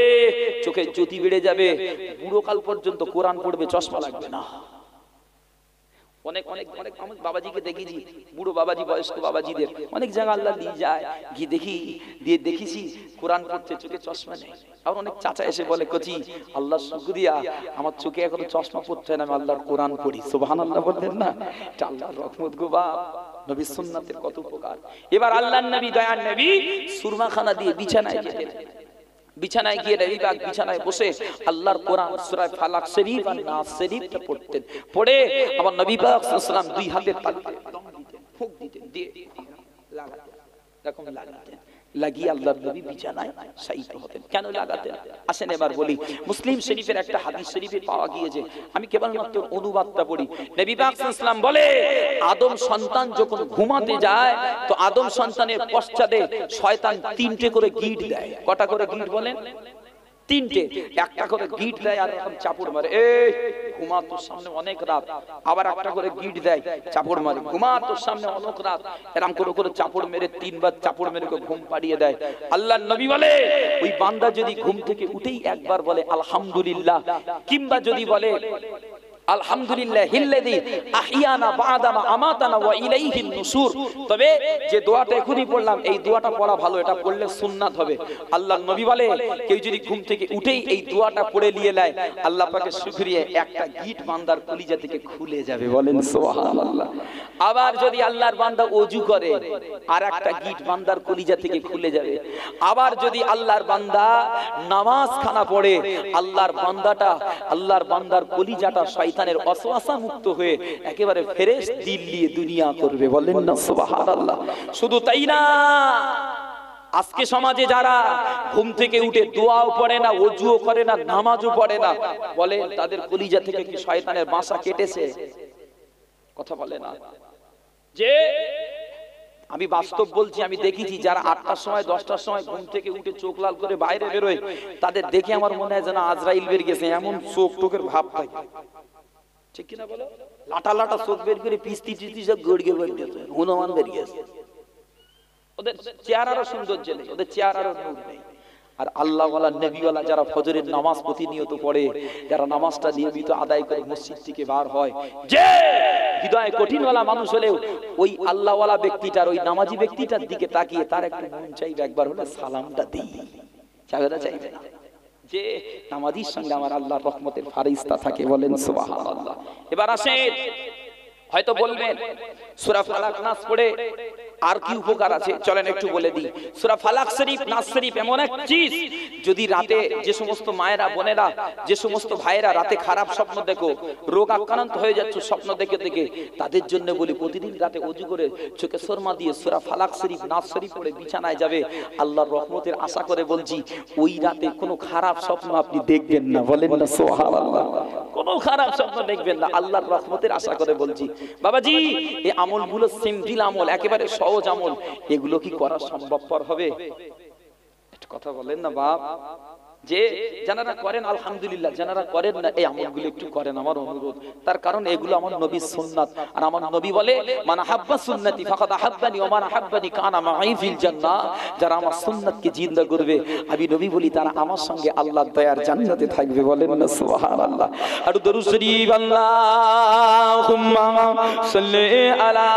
চোখে জ্যোতি বেড়ে যাবে, বুড়োকাল পর্যন্ত কোরআন পড়বে, চশমা লাগবে না। অনেক অনেক অনেক আমি বাবাজিকে দেখেছি, বুড়ো বাবাজি, বয়স্ক বাবাজিদের অনেক জায়গা আল্লাহ নিয়ে যায়, গিয়ে দেখেছি কোরআন পড়তে, চোখে চশমা নেই। আর অনেক চাচা এসে বলে, কচি আল্লাহ শুকরিয়া, আমার চোখে এখনো চশমা পড়তে না, আমি আল্লাহর কোরআন পড়ি। সুবহানাল্লাহ বললেন না? এটা আল্লাহর রহমত গো বাপ। নবী সুন্নাতের কত উপকার। এবার আল্লাহর নবী, দয়ার নবী সুরমাখানা দিয়ে বিছানায় যেতেন। বিছানায় গিয়ে নবী পাক বিছানায় বসে আল্লাহর কোরআন সূরা ফালাক শরীফ আর নাস শরীফটা পড়তেন। পড়ে আমার নবী পাক সাল্লাল্লাহু আলাইহি ওয়াসাল্লাম 2 হাতে তালতে দম দিতেন, ফুঁক দিতেন, দিয়ে লাগাতেন, এরকম লাগাতেন। লাগিয়ে আল্লাহর নবী বিছানায় শায়িত হতেন। কেন লাগাতেন? আসেন এবার বলি। মুসলিম শরীফের একটা হাদিস শরীফে পাওয়া গিয়েছে, আমি কেবলমাত্র অনুবাদটা পড়ি। নবী পাক সাল্লাল্লাহু আলাইহি ওয়াসাল্লাম বলে, আদম সন্তান যখন ঘুমাতে যায়, তো আদম সন্তানের পশ্চাতে শয়তান 3টে করে গিট দেয়। কটা করে গিট বলেন? 3টে। একটা করে গিট দেয় আর এরকম চাপড় মারে, এই ঘুমা, তোর সামনে অনেক রাত। আবার একটা করে গিট দেয়, চাপড় মারে, ঘুমা, তোর সামনে অনেক রাত। এরকম করে চাপড় মেরে 3 বার চাপড় মেরে ঘুম পাড়িয়ে দেয়। আল্লাহর নবী বলে, ওই বান্দা যদি ঘুম থেকে উঠেই একবার বলে আলহামদুলিল্লাহ, কিংবা যদি বলে আলহামদুলিল্লাহিল্লাযী আহইয়ানা বা'দামা আমাতানা ওয়া ইলাইহিন নুশুর, তবে যে দোয়াটা এখনই পড়লাম, এই দোয়াটা পড়া ভালো, এটা পড়লে সুন্নাত হবে। আল্লাহর নবী বলে, কেউ যদি ঘুম থেকে উঠেই এই দোয়াটা পড়ে নিয়ে নেয়, আল্লাহ পাকের শুকরিয়া একটা গিট বান্দার কলিজা থেকে খুলে যাবে। বলেন সুবহানাল্লাহ। আবার যদি আল্লাহর বান্দা ওযু করে, আর একটা গিট বান্দার কলিজা থেকে খুলে যাবে। আবার যদি আল্লাহর বান্দা নামাজ খানা পড়ে, আল্লাহর বান্দার কলিজাটা শয়তানের ওয়াসওয়াসা মুক্ত হয়ে একেবারে ফ্রেশ দিল নিয়ে দুনিয়া করবে। বলেন না সুবহানাল্লাহ। শুধু তাই না, আজকে সমাজে যারা ঘুম থেকে উঠে দোয়াও পড়ে না, ওযুও করে না, নামাজও পড়ে না, বলে তাদের কলিজা থেকে কি শয়তানের বাসা কেটেছে? কথা বলে না। যে আমি বাস্তব বলছি, আমি দেখেছি যারা 8টার সময় 10টার সময় ঘুম থেকে উঠে চোখ লাল করে বাইরে বেরোয়, তাদের দেখে আমার মনে হয় যেন আজরাইল বের গেছে, এমন চোখ টোকের ভাব থাকে। ঠিক কিনা বলো? লাটা লাটা চোখ বের করে পিস্তি টিস্তি সব গড়িয়ে বের গেছে, হনুমান বের গেছে। ওদের চেহারারও সৌন্দর্য নেই, ওদের চেহারারও নূর নেই। আর আল্লাহওয়ালা নবীওয়ালা যারা ফজরের নামাজ প্রতিনিয়ত পড়ে, যারা নামাজটা নিয়মিত আদায় করে মসজিদ থেকে বার হয়, যে হৃদয় কঠিনওয়ালা মানুষ হলেও ওই আল্লাহওয়ালা ব্যক্তিটার, ওই নামাজি ব্যক্তিটার দিকে তাকিয়ে তার একটু মন চাইবে একবার হলে সালামটা দিই, চাইবে না? চাইবে না? যে নামাজির সঙ্গে আমার আল্লাহর রহমতের ফারিস্তা থাকে। বলেন সুবহানাল্লাহ। এবার আসেন, হয়তো বলবেন সূরা ফালাক নাস পড়ে আর কি উপকার আছে, চলেন একটু বলে দিই। সূরা ফালাক শরীফ, নাস শরীফ এমন এক চিজ, যদি রাতে যে সমস্ত মায়েরা, বোনেরা, যে সমস্ত ভাইয়েরা রাতে খারাপ স্বপ্ন দেখো, রোগ আক্রান্ত হয়ে যাচ্ছে স্বপ্ন দেখে দেখে, তাদের জন্য বলি প্রতিদিন রাতে ওযু করে চোখে সুরমা দিয়ে সূরা ফালাক শরীফ, নাস শরীফ পড়ে বিছানায় যাবে, আল্লাহর রহমতের আশা করে বলছি, ওই রাতে কোনো খারাপ স্বপ্ন আপনি দেখবেন না। বলেন না সুবহানাল্লাহ। কোনো খারাপ স্বপ্ন দেখবেন না, আল্লাহর রহমতের আশা করে বলছি। বাবাজি, এই আমলগুলো সিম্পল আমল, একেবারে সহজ আমল, এগুলো কি করা সম্ভবপর হবে? কথা বলেন না বাপ। যে যারা করেন আলহামদুলিল্লাহ, যারা করেন না এই আমলগুলো একটু করেন, আমার অনুরোধ। তার কারণ এগুলো আমার নবীর সুন্নাত, আর আমার নবী বলে, মান আহাব্বা সুন্নতি ফাকাদ আহাব্বানি ওয়া মান আহাব্বানি কানা মাই ফিল জান্নাহ। যারা আমার সুন্নাতকে জিন্দা করবে, আমি নবী বলি, তারা আমার সঙ্গে আল্লাহর দয়ার জান্নাতে থাকবে। বলেন না সুবহানাল্লাহ। আর দরুদ শরীফ, আল্লাহুম্মা সাল্লি আলা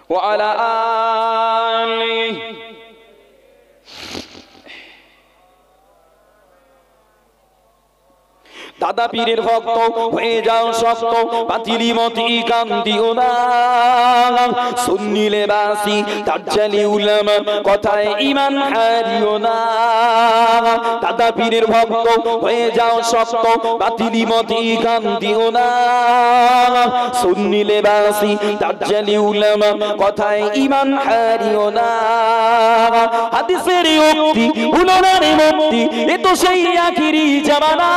وعلى দাদা পীরের ভক্ত হয়ে যাও শক্ত, বাতিলি মতি কান দিও না। সুন্নি লেবাসী দাজ্জালি উলামা কথায় ঈমান হারিও না। দাদা পীরের ভক্ত হয়ে যাও শক্ত, বাতিলি মতি কান দিও না। সুন্নি লেবাসী দাজ্জালি উলামা কথায় ঈমান হারিও না। হাদিসের উক্তি উলামার মুক্তি, এ তো সেই আখিরি জামানা।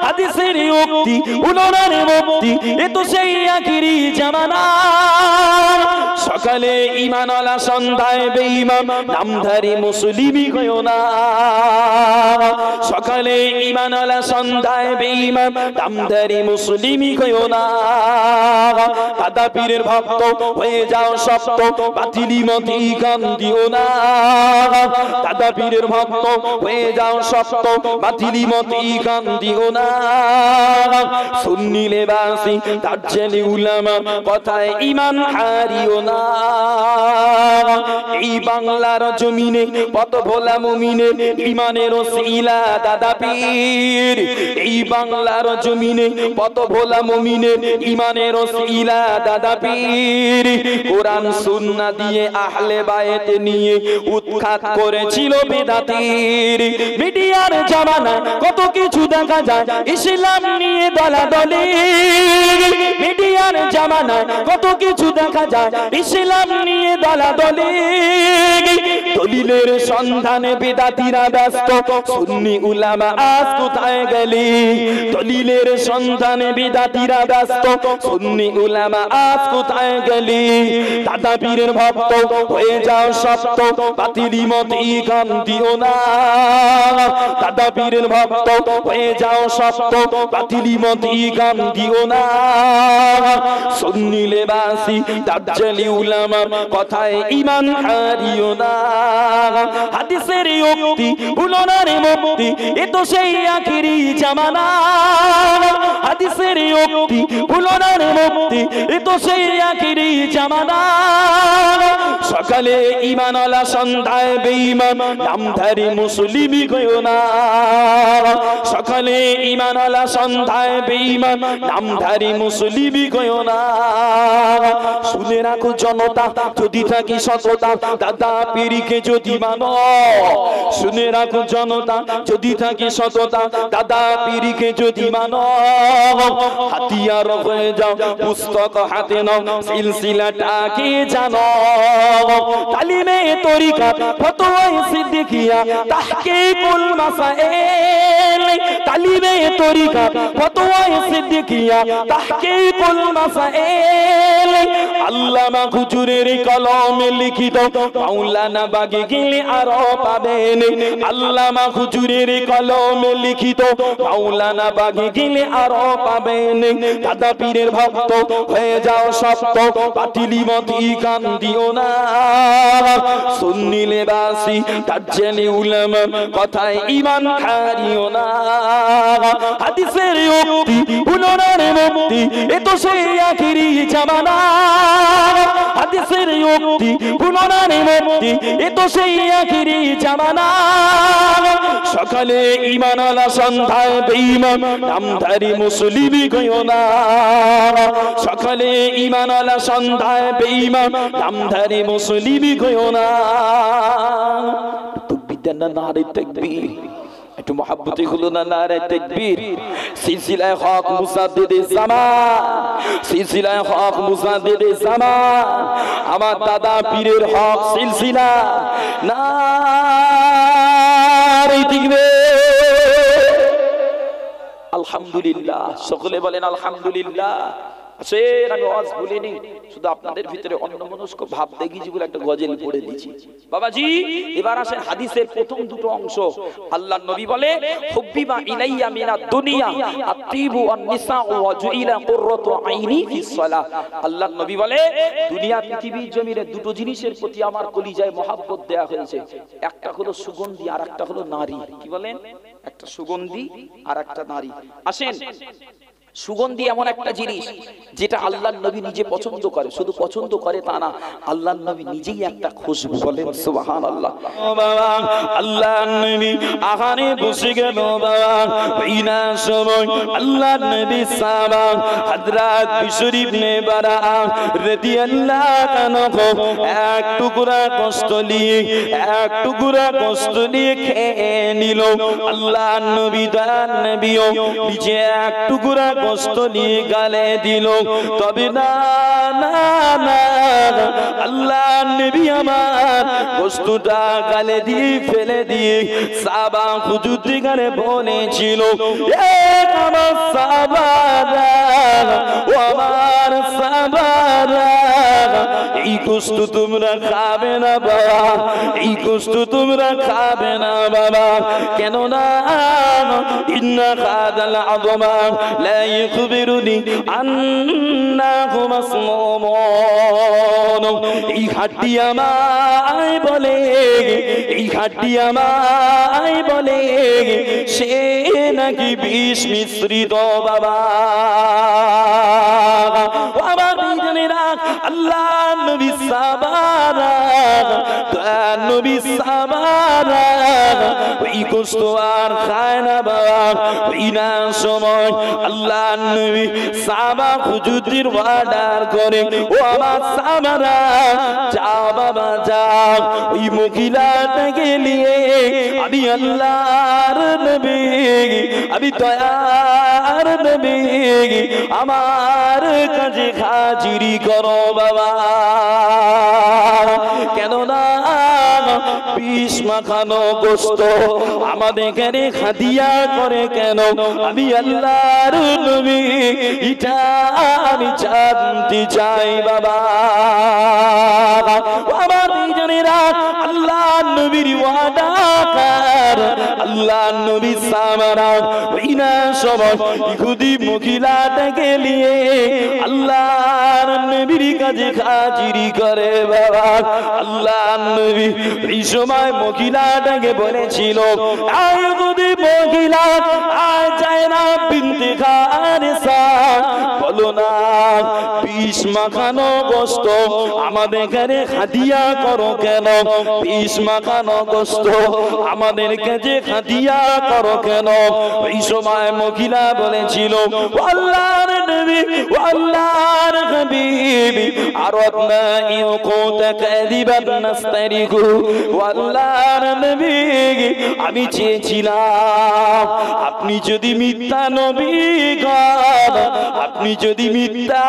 হাদিসের উক্তি উলামার মুক্তি, এ তো সেই আখিরি জামানা। সকালে ঈমানওয়ালা সন্ধ্যায় বেঈমান, নামধারী মুসলিমই হয়ো না। সকালে ঈমানওয়ালা সন্ধ্যায় বেঈমান, নামধারী মুসলিমই হয়ো না। দাদা পীরের ভক্ত হয়ে যাও শক্ত, বাতিলি মতি কান দিও না। দাদা পীরের ভক্ত হয়ে যাও শক্ত, বাতিলি মতি কান দিও না। সুন্নি লেবাসী দাজ্জালি উলামা কথায় ঈমান হারিও না। এই বাংলার জমিনে কত ভোলা মুমিনের ঈমানের ওসিলা দাদা পীর। এই বাংলার জমিনে কত ভোলা মুমিনের ঈমানের ওসিলা দাদা পীর। কোরআন সুন্নাহ দিয়ে আহলে বায়েত নিয়ে উৎখাত করেছিল বেদাতির। মিডিয়ার জামানা কত কিছু দেখা যায়, ইসলাম নিয়ে দলাদলি। মিডিয়ার জামানা কত কিছু দেখা যায়, ইসলাম নিয়ে দলাদলি। দলিলের সন্ধানে বেদাতিরা ব্যস্ত, সুন্নি উলামা আজ কোথায় গেলি? দলিলের সন্ধানে বেদাতিরা ব্যস্ত, সুন্নি উলামা আজ কোথায় গেলি? দাদা পীরের ভক্ত হয়ে যাও শক্ত, বাতিলি মতি কান দিও না। দাদা পীরের ভক্ত হয়ে যাও শক্ত, বাতিলি মতি কান দিও না। সুন্নি লেবাসী দাজ্জালি উলামা কথায় ঈমান হারিও না। হাদিসের উক্তি উলামার মুক্তি, এ তো সেই আখিরি জামানা। হাদিসের উক্তি উলামার মুক্তি, এ তো সেই আখিরি জামানা। সকালে ঈমানওয়ালা সন্ধ্যায় বেঈমান, নামধারী মুসলিমই হয়ো না। সকালে ঈমানওয়ালা সন্ধ্যায় বেঈমান, নামধারী মুসলিমই হয়ো না। শুনে রাখো জনতা, যদি থাকি সততা, দাদা পীরকে যদি মানো। শুনে রাখো জনতা, যদি থাকি সততা, দাদা পীরকে যদি মানো। হাতিয়ার হয়ে যাও, পুস্তক হাতে নাও, সিলসিলাটাকে জানো। তালিমে তরিকাত ফতোয়ায়ে সিদ্দিকিয়া, তাহকিকুল মাসাইল। তালিমে তরিকাত ফতোয়ায়ে সিদ্দিকিয়া, তাহকিকুল মাসাইল। আল্লামা হুজুরের কলমে লিখিত, মাওলানা বাগে গেলে আরো পাবেন। আল্লামা হুজুরের কলমে লিখিত, মাওলানা বাগে গেলে আরো পাবেন। দাদা পীরের ভক্ত হয়ে যাও শক্ত, বাতিলি মতি কান দিও না। সুন্নি লেবাসী দাজ্জালি উলামা কথায় ঈমান হারিও না। হাদিসের উক্তি উলামার মুক্তি, এ তো সেই আখিরি জামানা। হাদিসের উক্তি উলামার মুক্তি, এ তো সেই আখিরি জামানা। সকালে ঈমানওয়ালা সন্ধ্যায় বেঈমান, নামধারী মুসলিমই হয়ো না। সকালে ঈমানওয়ালা সন্ধ্যায় বেঈমান, নামধারী মুসলিমই হয়ো না। তাকবীর দেন না, নারে তাকবীর। একটু মহব্বতে হলো না, নারে তাকবীর। সিলসিলায়ে হক মুজাদ্দিদে জামান, সিলসিলায়ে হক মুজাদ্দিদে জামান, আমার দাদা পীরের হক সিলসিলা। নারে তাকবীর। আলহামদুলিল্লাহ, সকলে বলেন আলহামদুলিল্লাহ। আসেন, আমি ওয়াজ বলিনি, শুধু আপনাদের ভিতরে অন্যমনস্ক ভাব দেখিয়েছি বলে একটা গজল পড়ে দিয়েছি। বাবাজি, এবার আসেন হাদিসের প্রথম দুটো অংশ। আল্লাহর নবী বলে, হুব্বিবা ইলাইয়া মিনাদ দুনিয়া আত-তিবু ওয়ান-নিসাউ ওয়া জুইলা কুররাতু আইনি ফিস সালাহ। আল্লাহর নবী বলে, দুনিয়া পৃথিবীর জমিনে দুটো জিনিসের প্রতি আমার কলিজায় মহব্বত দেয়া হয়েছে। একটা হলো সুগন্ধি, আর একটা হলো নারী। কি বলেন? একটা সুগন্ধি আর একটা নারী। আসেন, সুগন্ধি এমন একটা জিনিস যেটা আল্লাহর নবী নিজে পছন্দ করে, শুধু পছন্দ করে তা না, আল্লাহর নবী নিজেই একটা খুশবু। বলেন সুবহানাল্লাহ। বাবা আল্লাহর নবী আহারে বসে গেল বাবা, ওইনা সময় আল্লাহর নবী সাহাবা হযরত বিশর ইবনে বারা রাদিয়াল্লাহু আনহু এক টুকরা গোশত নিয়ে খেয়ে নিল। আল্লাহর নবী দয়ার নবীও নিজে এক টুকরা গোশত নিয়ে গালে দিল। তবে না না না, আল্লাহর নবী আমার গোশতটা গালে দিয়ে ফেলে দিয়ে সাহাবা হুজুর দিগারে বলেছিল, এ আমার সাহাবারা, ও আমার সাহাবারা, এই গোশত তোমরা খাবে না বাবা, এই গোশত তোমরা খাবে না বাবা। কেন না, ইন্না হাদাল আযমা লা ইখবিরুনি আন্নাহু মাসমুমুন। এই হাড্ডি আমায় বলে, এই হাড্ডি আমায় বলে সে নাকি বিষ মিশ্রিত বাবা। আমার বিজনেরা আল্লাহ নবী সাহাবারা, নবী সাহাবারা ওই গোশত আর খায় না বাবা। ওই না সময় আল্লাহ নবী সাহাবা হুজুরদের অর্ডার করে, ও আমার সাহাবারা যাও বাবা যাও, ওই মহিলাটাকে নিয়ে আমি আল্লাহর নবী, আমি দয়ার নবী আমার কাছে হাজিরি করো বাবা। কেন না, বিষ মাখানো গোশত আমাদের এখানে হাদিয়া করে কেন? আমি আল্লাহর নবী, এটা আমি জানতে চাই বাবা। আমার দুইজনেরা আল্লাহর নবীর ওয়াদাকার, আল্লাহর নবী সাহাবারা ওই না সময় ইহুদি মহিলাটাকে নিয়ে আল্লাহর নবীর কাছে হাজিরি করে বাবা। আল্লাহর নবী এই সময় মহিলাটাকে বলেছিল, আয় ইহুদি মহিলা, আয় জায়না বিনতে হারেসা, বলো না বিষ মাখানো গোশত আমাদের এখানে হাদিয়া করো কেন? বিষ মাখানো গোশত আমাদের কাছে হাদিয়া করো কেন? এই সময় মহিলা বলেছিল, আল্লাহর নবী, আল্লাহর হাবিব, আরাদনা ইয়াকুতা কাযিবান নাস্তারিকু, আল্লাহর নবী, আমি চেয়েছিলাম আপনি যদি মিথ্যা নবী হন, আপনি যদি মিথ্যা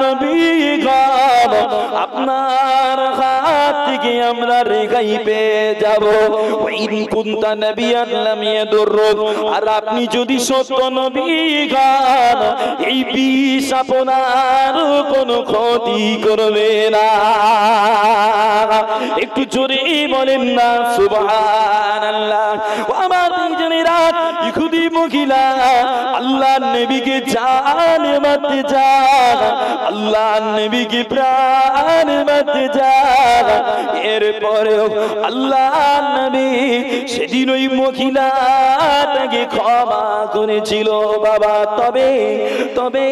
নবী হন, আপনার হাত থেকে আমরা রেহাই পেয়ে যাব। ইন কুনতা নবিয়ান লাম ইয়াদুররুক, আর আপনি যদি সত্য নবী হন, এই বিষ আপনার কোনো ক্ষতি করবে না। একটু জোরে বলেন না সুবহানাল্লাহ। আমার দুইজনেরা ইহুদি মহিলা আল্লাহর নবীকে জান মারতে যায়, আল্লাহর নবীকে প্রাণ মারতে যায়। এরপরেও আল্লাহর নবী সেদিন ওই মহিলাটাকে ক্ষমা করেছিল বাবা। তবে তবে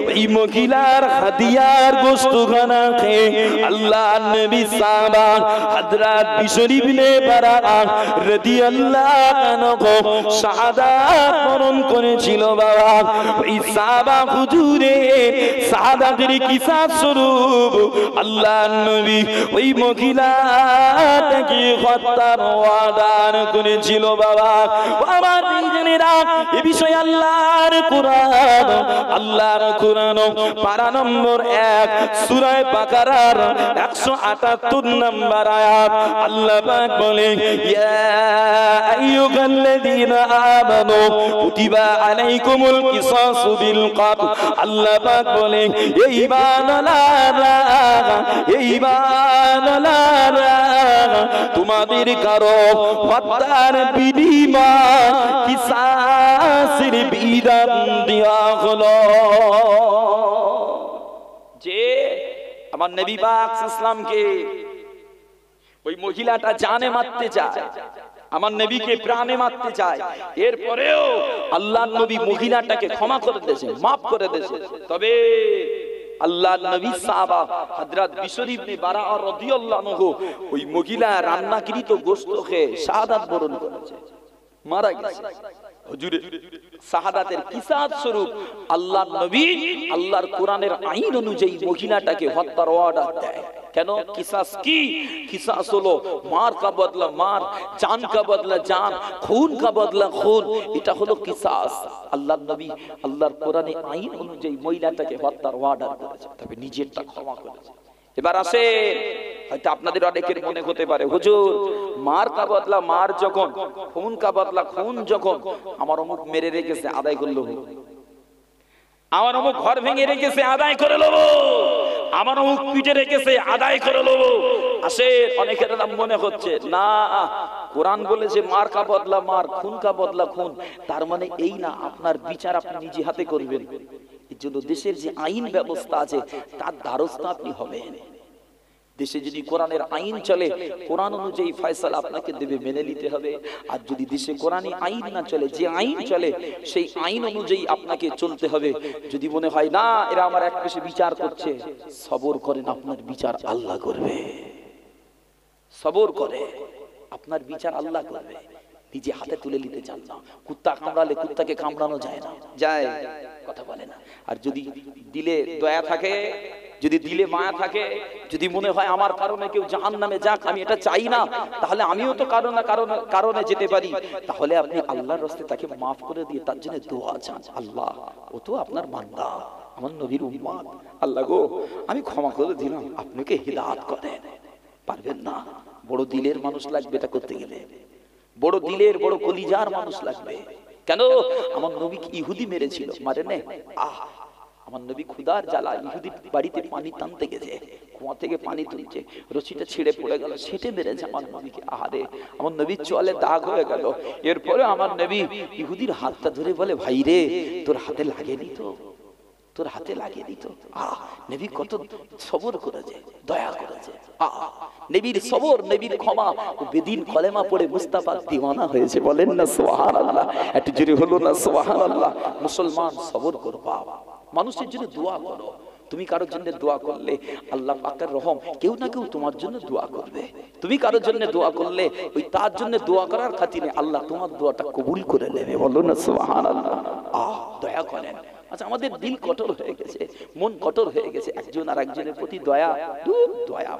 ওই মহিলার হাদিয়ার গোশতখানা খেয়ে আল্লাহর নবী সাহাবা হযরত বিশর ইবনে বারা রাদিয়াল্লাহু আনহু শাহাদাত বরণ করেছিল বাবা। ওই সাহাবা হুজুরে শাহাদাতের কিসাস স্বরূপ আল্লাহর নবী ওই মহিলাটাকে হত্যার ওয়াদা করেছিল বাবা। আমার দুইজনেরা এ বিষয়ে আল্লাহর কোরআন, আল্লাহর কোরআন পারা নম্বর 1 সূরা বাকারার 178 নম্বর আয়াত আল্লাহ পাক বলে, ইয়া আইয়ুহাল্লাযীনা আমানু কুতিবা আলাইকুমুল কিসাসু বিল কাতল। আল্লাহ পাক বলে, এই ঈমানওয়ালারা, এই ঈমানওয়ালারা, তোমাদের কারো হত্যার বিনিময় কিসাসের বিধান দেওয়া হলো। যে আমার নবী পাক সাল্লাল্লাহু আলাইহি ওই মহিলাটা জানে মারতে চায়, আমার নবীকে প্রাণে মারতে চায়, এরপরেও আল্লাহর নবী মহিলাটাকে ক্ষমা করে দিয়েছে, মাফ করে দিয়েছে। তবে আল্লাহর নবী সাহাবা হযরত বিশর ইবনে বারা রাদিয়াল্লাহু আনহু ওই মহিলা রান্নাকৃত গোশত খেয়ে শাহাদাত বরণ করেছে, মারা গেছে। হুজুরে শাহাদাতের কিসাস স্বরূপ আল্লাহর নবী আল্লাহর কোরআনের আইন অনুযায়ী মহিলাটাকে হত্যার অর্ডার দেয়। কেন? কিসাস কি? কিসাস হলো মার কা বদলা মার, জান কা বদলা জান, খুন কা বদলা খুন। এটা হলো কিসাস। আল্লাহর নবী আল্লাহর কোরআনের আইন অনুযায়ী মহিলাটাকে হত্যার অর্ডার করেছে, তবে নিজেরটা ক্ষমা করেছে। এবার আসে, হয়তো আপনাদের অনেকের মনে হতে পারে হুজুর মার কা বদলা মার যখন, খুন কা বদলা খুন যখন, আমার অমুক মেরে রেখেছে আদায় করলো, আমার অমুক ঘর ভেঙে রেখেছে আদায় করে নেব, আমার অমুক পিঠে রেখেছে আদায় করে নেব। আসে অনেকের মনে হচ্ছে না, কোরআন বলেছে মার কা বদলা মার, খুন কা বদলা খুন, তার মানে এই না আপনার বিচার আপনি নিজে হাতে করবেন। এর জন্য দেশের যে আইন ব্যবস্থা আছে তার দ্বারস্থ আপনি হবেন। দেশে যদি কোরআনের আইন চলে, কোরআন অনুযায়ী ফয়সালা আপনাকে দেবে, মেনে নিতে হবে। আর যদি দেশে কোরআনী আইন না চলে, যে আইন চলে সেই আইন অনুযায়ী আপনাকে চলতে হবে। যদি মনে হয় না এরা আমার এক পেশে বিচার করছে, সবর করেন, আপনার বিচার আল্লাহ করবে। সবর করে আপনার বিচার আল্লাহ করবে। নিজে হাতে তুলে নিতে চান না। কুত্তা কামড়ালে কুত্তাকে কামড়ানো যায় না, যায়? কথা বলে না। আর যদি দিলে দয়া থাকে, যদি দিলে মায়া থাকে, যদি মনে হয় আমার কারণে কেউ জাহান্নামে যাক, আমি এটা চাই না, তাহলে আমিও তো কারণে যেতে পারি, তাহলে আপনি আল্লাহর রাস্তায় তাকে মাফ করে দিয়ে তার জন্য দোয়া চান। আল্লাহ, ও তো আপনার বান্দা, আমার নবীর উম্মত, আল্লাহ গো আমি ক্ষমা করে দিলাম, আপনাকে হিদায়াত করেন। পারবেন না? বড় দিলের মানুষ লাগবে এটা করতে গেলে, বড় দিলের বড় কলিজার মানুষ লাগবে। কেন? আমার নবীকে ইহুদি মেরেছিল, মারে নে? আমার নবী ক্ষুধার জ্বালা ইহুদির বাড়িতে পানি টানতে গেছে, কুয়া থেকে পানি তুলছে, রশিটা ছিঁড়ে পড়ে গেল, সেটে মেরেছে আমার নবীকে। আহারে, আমার নবীর চলে দাগ হয়ে গেল। এরপরে আমার নবী ইহুদির হাতটা ধরে বলে, ভাই রে তোর হাতে লাগেনি তো, তোর হাতে লাগিয়ে দিত। নবী কত সবর করেছে, দয়া করেছে। নবীর সবর, নবীর ক্ষমা। ও বেদিন কলেমা পড়ে মুস্তাফা দিওয়ানা হয়েছে, বলেন না সুবহানাল্লাহ? একটু জোরে হলো না সুবহানাল্লাহ? মুসলমান সবর করবা, মানুষের জন্য দোয়া করো। তুমি কারোর জন্য দোয়া করলে আল্লাহ পাকের রহম, কেউ না কেউ তোমার জন্য দোয়া করবে। তুমি কারোর জন্য দোয়া করলে ওই তার জন্য দোয়া করার খাতিরে আল্লাহ তোমার দোয়াটা কবুল করে নেবে, বলো না সুবহানাল্লাহ? দয়া করেন। আচ্ছা, আমাদের দিল কঠোর হয়ে গেছে, মন কঠোর হয়ে গেছে, একজন আর একজনের প্রতি দয়া, দয়া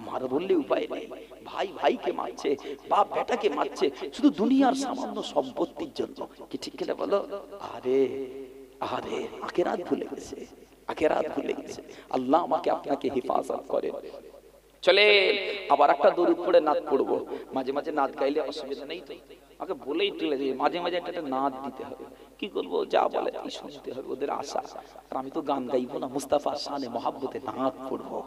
মার বললে উপায় নেই। ভাই ভাইকে মারছে, বাপ বেটাকে মারছে, শুধু দুনিয়ার সামান্য সম্পত্তির জন্য। কি ঠিক কিনা বলো? আরে আরে আখিরাত ভুলে গেছে, আখিরাত ভুলে গেছে। আল্লাহ আমাকে আপনাকে হেফাজত করে। চলে আবার একটা দরুদ পড়ে নাত পড়বো। মাঝে মাঝে নাত গাইলে অসুবিধা নেই তো, আমাকে বলেই তুলে যে মাঝে মাঝে একটা নাত দিতে হবে। কি করবো, যা বলে তাই শুনতে হবে, ওদের আশা। আর আমি তো গান গাইবো না, মুস্তাফা শানে মহাব্বতে নাত পড়বো।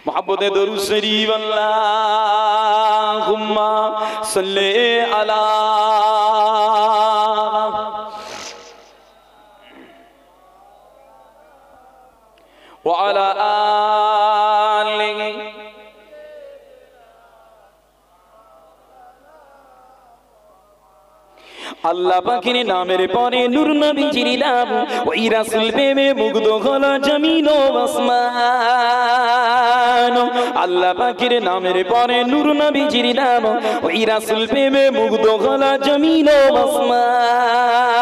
মহাব্বতে দরুদ শরীফ, আল্লাহুম্মা সাল্লি আলা ওয়া আলা আলিহি। আল্লাহ পাকের নামের পরে নূর নবীজির নাম, ওই রাসূল প্রেমে মুগ্ধ হলো জমিন ও আসমান। আল্লাহ পাকের নামের পরে নূর নবীজির নাম, ওই রাসূল প্রেমে মুগ্ধ হলো জমিন ও আসমান।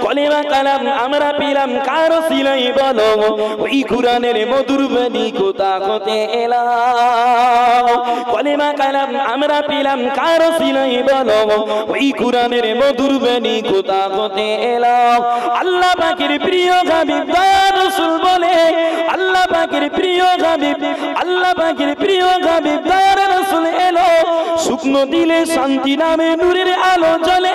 কলেমা কালাম আমরা পেলাম কার সিলাই বলো, ওই কুরআনের মধুর বাণী কোথা হতে এলো। কলেমা কালাম আমরা পেলাম কার সিলাই বলো, ওই কুরআনের মধুর বাণী কোথা হতে এলো। আল্লাহ পাকের প্রিয় হাবিব দয়ার রাসূল বলে, আল্লাহ পাকের প্রিয় হাবিব, আল্লাহ পাকের প্রিয় হাবিব দয়ার রাসূল এলো। শুকনো দিলে শান্তি নামে নূরের আলো জ্বলে।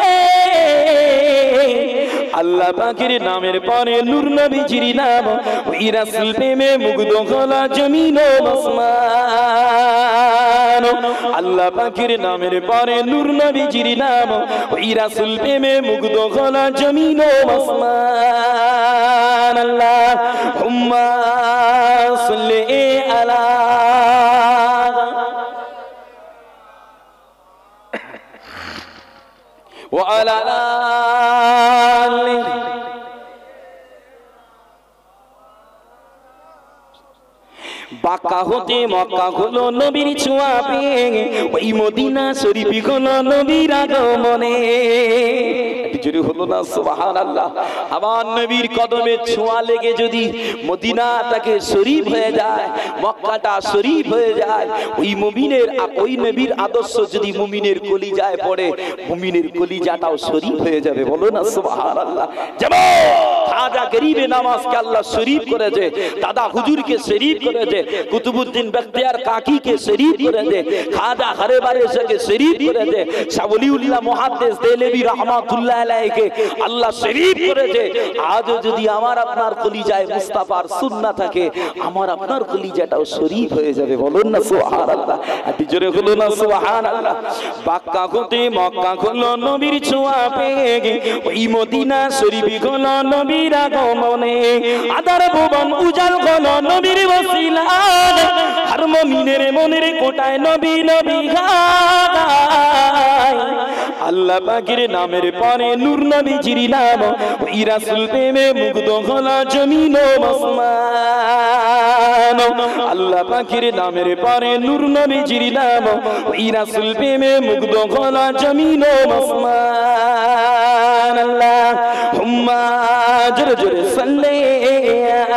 আল্লাহ পাকের নামের পরে নূর নবীজির নাম, ওই রাসূল প্রেমে মুগ্ধ হলো জমিন ও আসমান। আল্লাহ পাকের নামের পরে নূর নবীজির নাম, ওই রাসূল প্রেমে মুগ্ধ হলো জমিন ও আসমান। আল্লাহুম্মা সাল্লি আলা ওয়া আলা আলিহি। বাক্কা হতে মক্কা হলো নবীর ছোঁয়া পেয়ে, ওই মদিনা শরীফ হলো নবীর আগমনে। জোরে হলো না সুবহানাল্লাহ। আমার নবীর কদমে ছোঁয়া লেগে যদি মদিনাটাকে শরীফ হয়ে যায়, মক্কাটা শরীফ হয়ে যায়, ওই মুমিনের ওই নবীর আদর্শ যদি মুমিনের কলিজায় পড়ে, মুমিনের কলিজাটাও শরীফ হয়ে যাবে। বলো না সুবহানাল্লাহ। যেমন খাজা গরিবে নামাজকে আল্লাহ শরীফ করেছে, দাদা হুজুরকে শরীফ করেছে, কুতুবুদ্দিন বখতিয়ার কাকিকে শরীফ করেছে, খাজা হরেবারেশকে শরীফ করেছে, শাহ ওলিউল্লাহ মুহাদ্দিস দেহলভী রাহমাতুল্লাহ আলাইহিকে আল্লাহ শরীফ করেছে। আজও যদি আমার আপনার কলিজায় মুস্তাফার সুন্নাহ থাকে, আমার আপনার কলিজাটাও শরীফ হয়ে যাবে। বলুন না সুবহানাল্লাহ। আতি জোরে বলুন না সুবহানাল্লাহ। বাক্কা হতে মক্কা হলো নবীর ছোঁয়া পেয়ে, ওই মদিনা শরীফ হলো নবীর আগমনে। আদার ভুবন উজাল হলো নবীর ওসিলা, হর মুমিনের মনের কোটায় নবী নবী গায়। আল্লাহ পাকের নামের পরে নূর নবীজির নাম, ওই রাসূল প্রেমে মুগ্ধ হলো জমিন ও আসমান। আল্লাহ পাকের নামের পরে নূর নবীজির নাম, ওই রাসূল প্রেমে মুগ্ধ হলো জমিন ও আসমান। আল্লাহুম্মা জোরে জোরে সাল্লি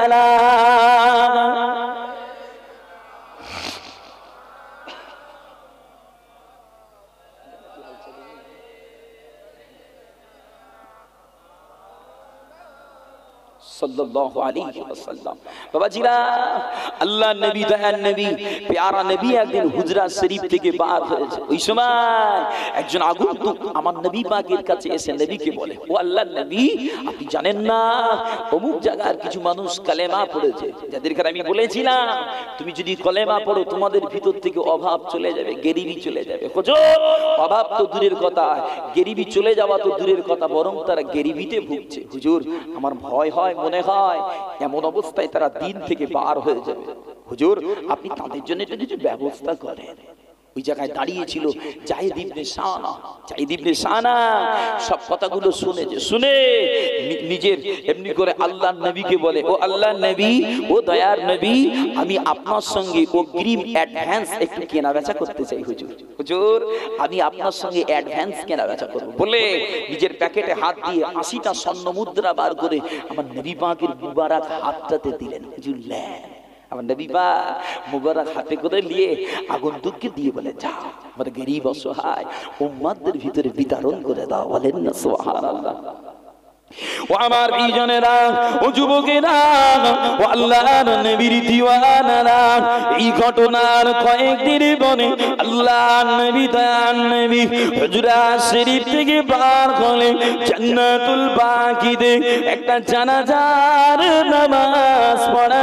আলা। সাল্লাল্লাহু আলাইহি ওয়াসাল্লাম। বাবাজিরা, আল্লাহ নবী দয়ার নবী প্যারা নবী একদিন হুজরা শরীফ থেকে বার হয়েছে। ওই সময় একজন আগন্তুক আমার নবী পাকের কাছে এসে নবীকে বলে, ও আল্লাহর নবী, আপনি জানেন না অমুক জায়গার কিছু মানুষ কালেমা পড়েছে, যাদেরকে আমি বলেছিলাম তুমি যদি কলেমা পড়ো তোমাদের ভিতর থেকে অভাব চলে যাবে, গরিবি চলে যাবে। হুজুর, অভাব তো দূরের কথা, গরিবি চলে যাওয়া তো দূরের কথা, বরং তারা গরিবিতে ভুগছে। হুজুর, আমার ভয় হয়, মনে হয় এমন অবস্থায় তারা দিন থেকে বার হয়ে যাবে। হুজুর, আপনি তাদের জন্য কিছু ব্যবস্থা করেন। ওই জায়গায় দাঁড়িয়ে ছিল যায়েদ ইবনে শানা। যায়েদ ইবনে শানা সব কথাগুলো শুনেছে, শুনে নিজের এমনি করে আল্লাহর নবীকে বলে, ও আল্লাহর নবী, ও দয়ার নবী, আমি আপনার সঙ্গে অগ্রিম অ্যাডভান্স একটু কেনা বেচা করতে চাই। হুজুর, হুজুর, আমি আপনার সঙ্গে অ্যাডভান্স কেনা বেচা করব বলে নিজের প্যাকেটে হাত দিয়ে 80টা স্বর্ণ মুদ্রা বার করে আমার নবী পাকের মুবারক হাতটাতে দিলেন। হুজুর নেন। আমার নবী পাক মুবারক হাতে করে নিয়ে আগন্তুককে দিয়ে বলে, যাও আমার গরিব অসহায় উম্মতদের ভিতরে বিতরণ করে দাও। বলেন না সুবহানাল্লাহ। ও আমার বিজনেরা, ও যুবকেরা, ও আল্লাহর নবীর দিওয়ানারা, এই ঘটনার কয়েকদিন পরে আল্লাহর নবী দয়ার নবী হুজরা শরীফ থেকে বার হলে জান্নাতুল বাকিতে একটা জানাজার নামাজ পড়া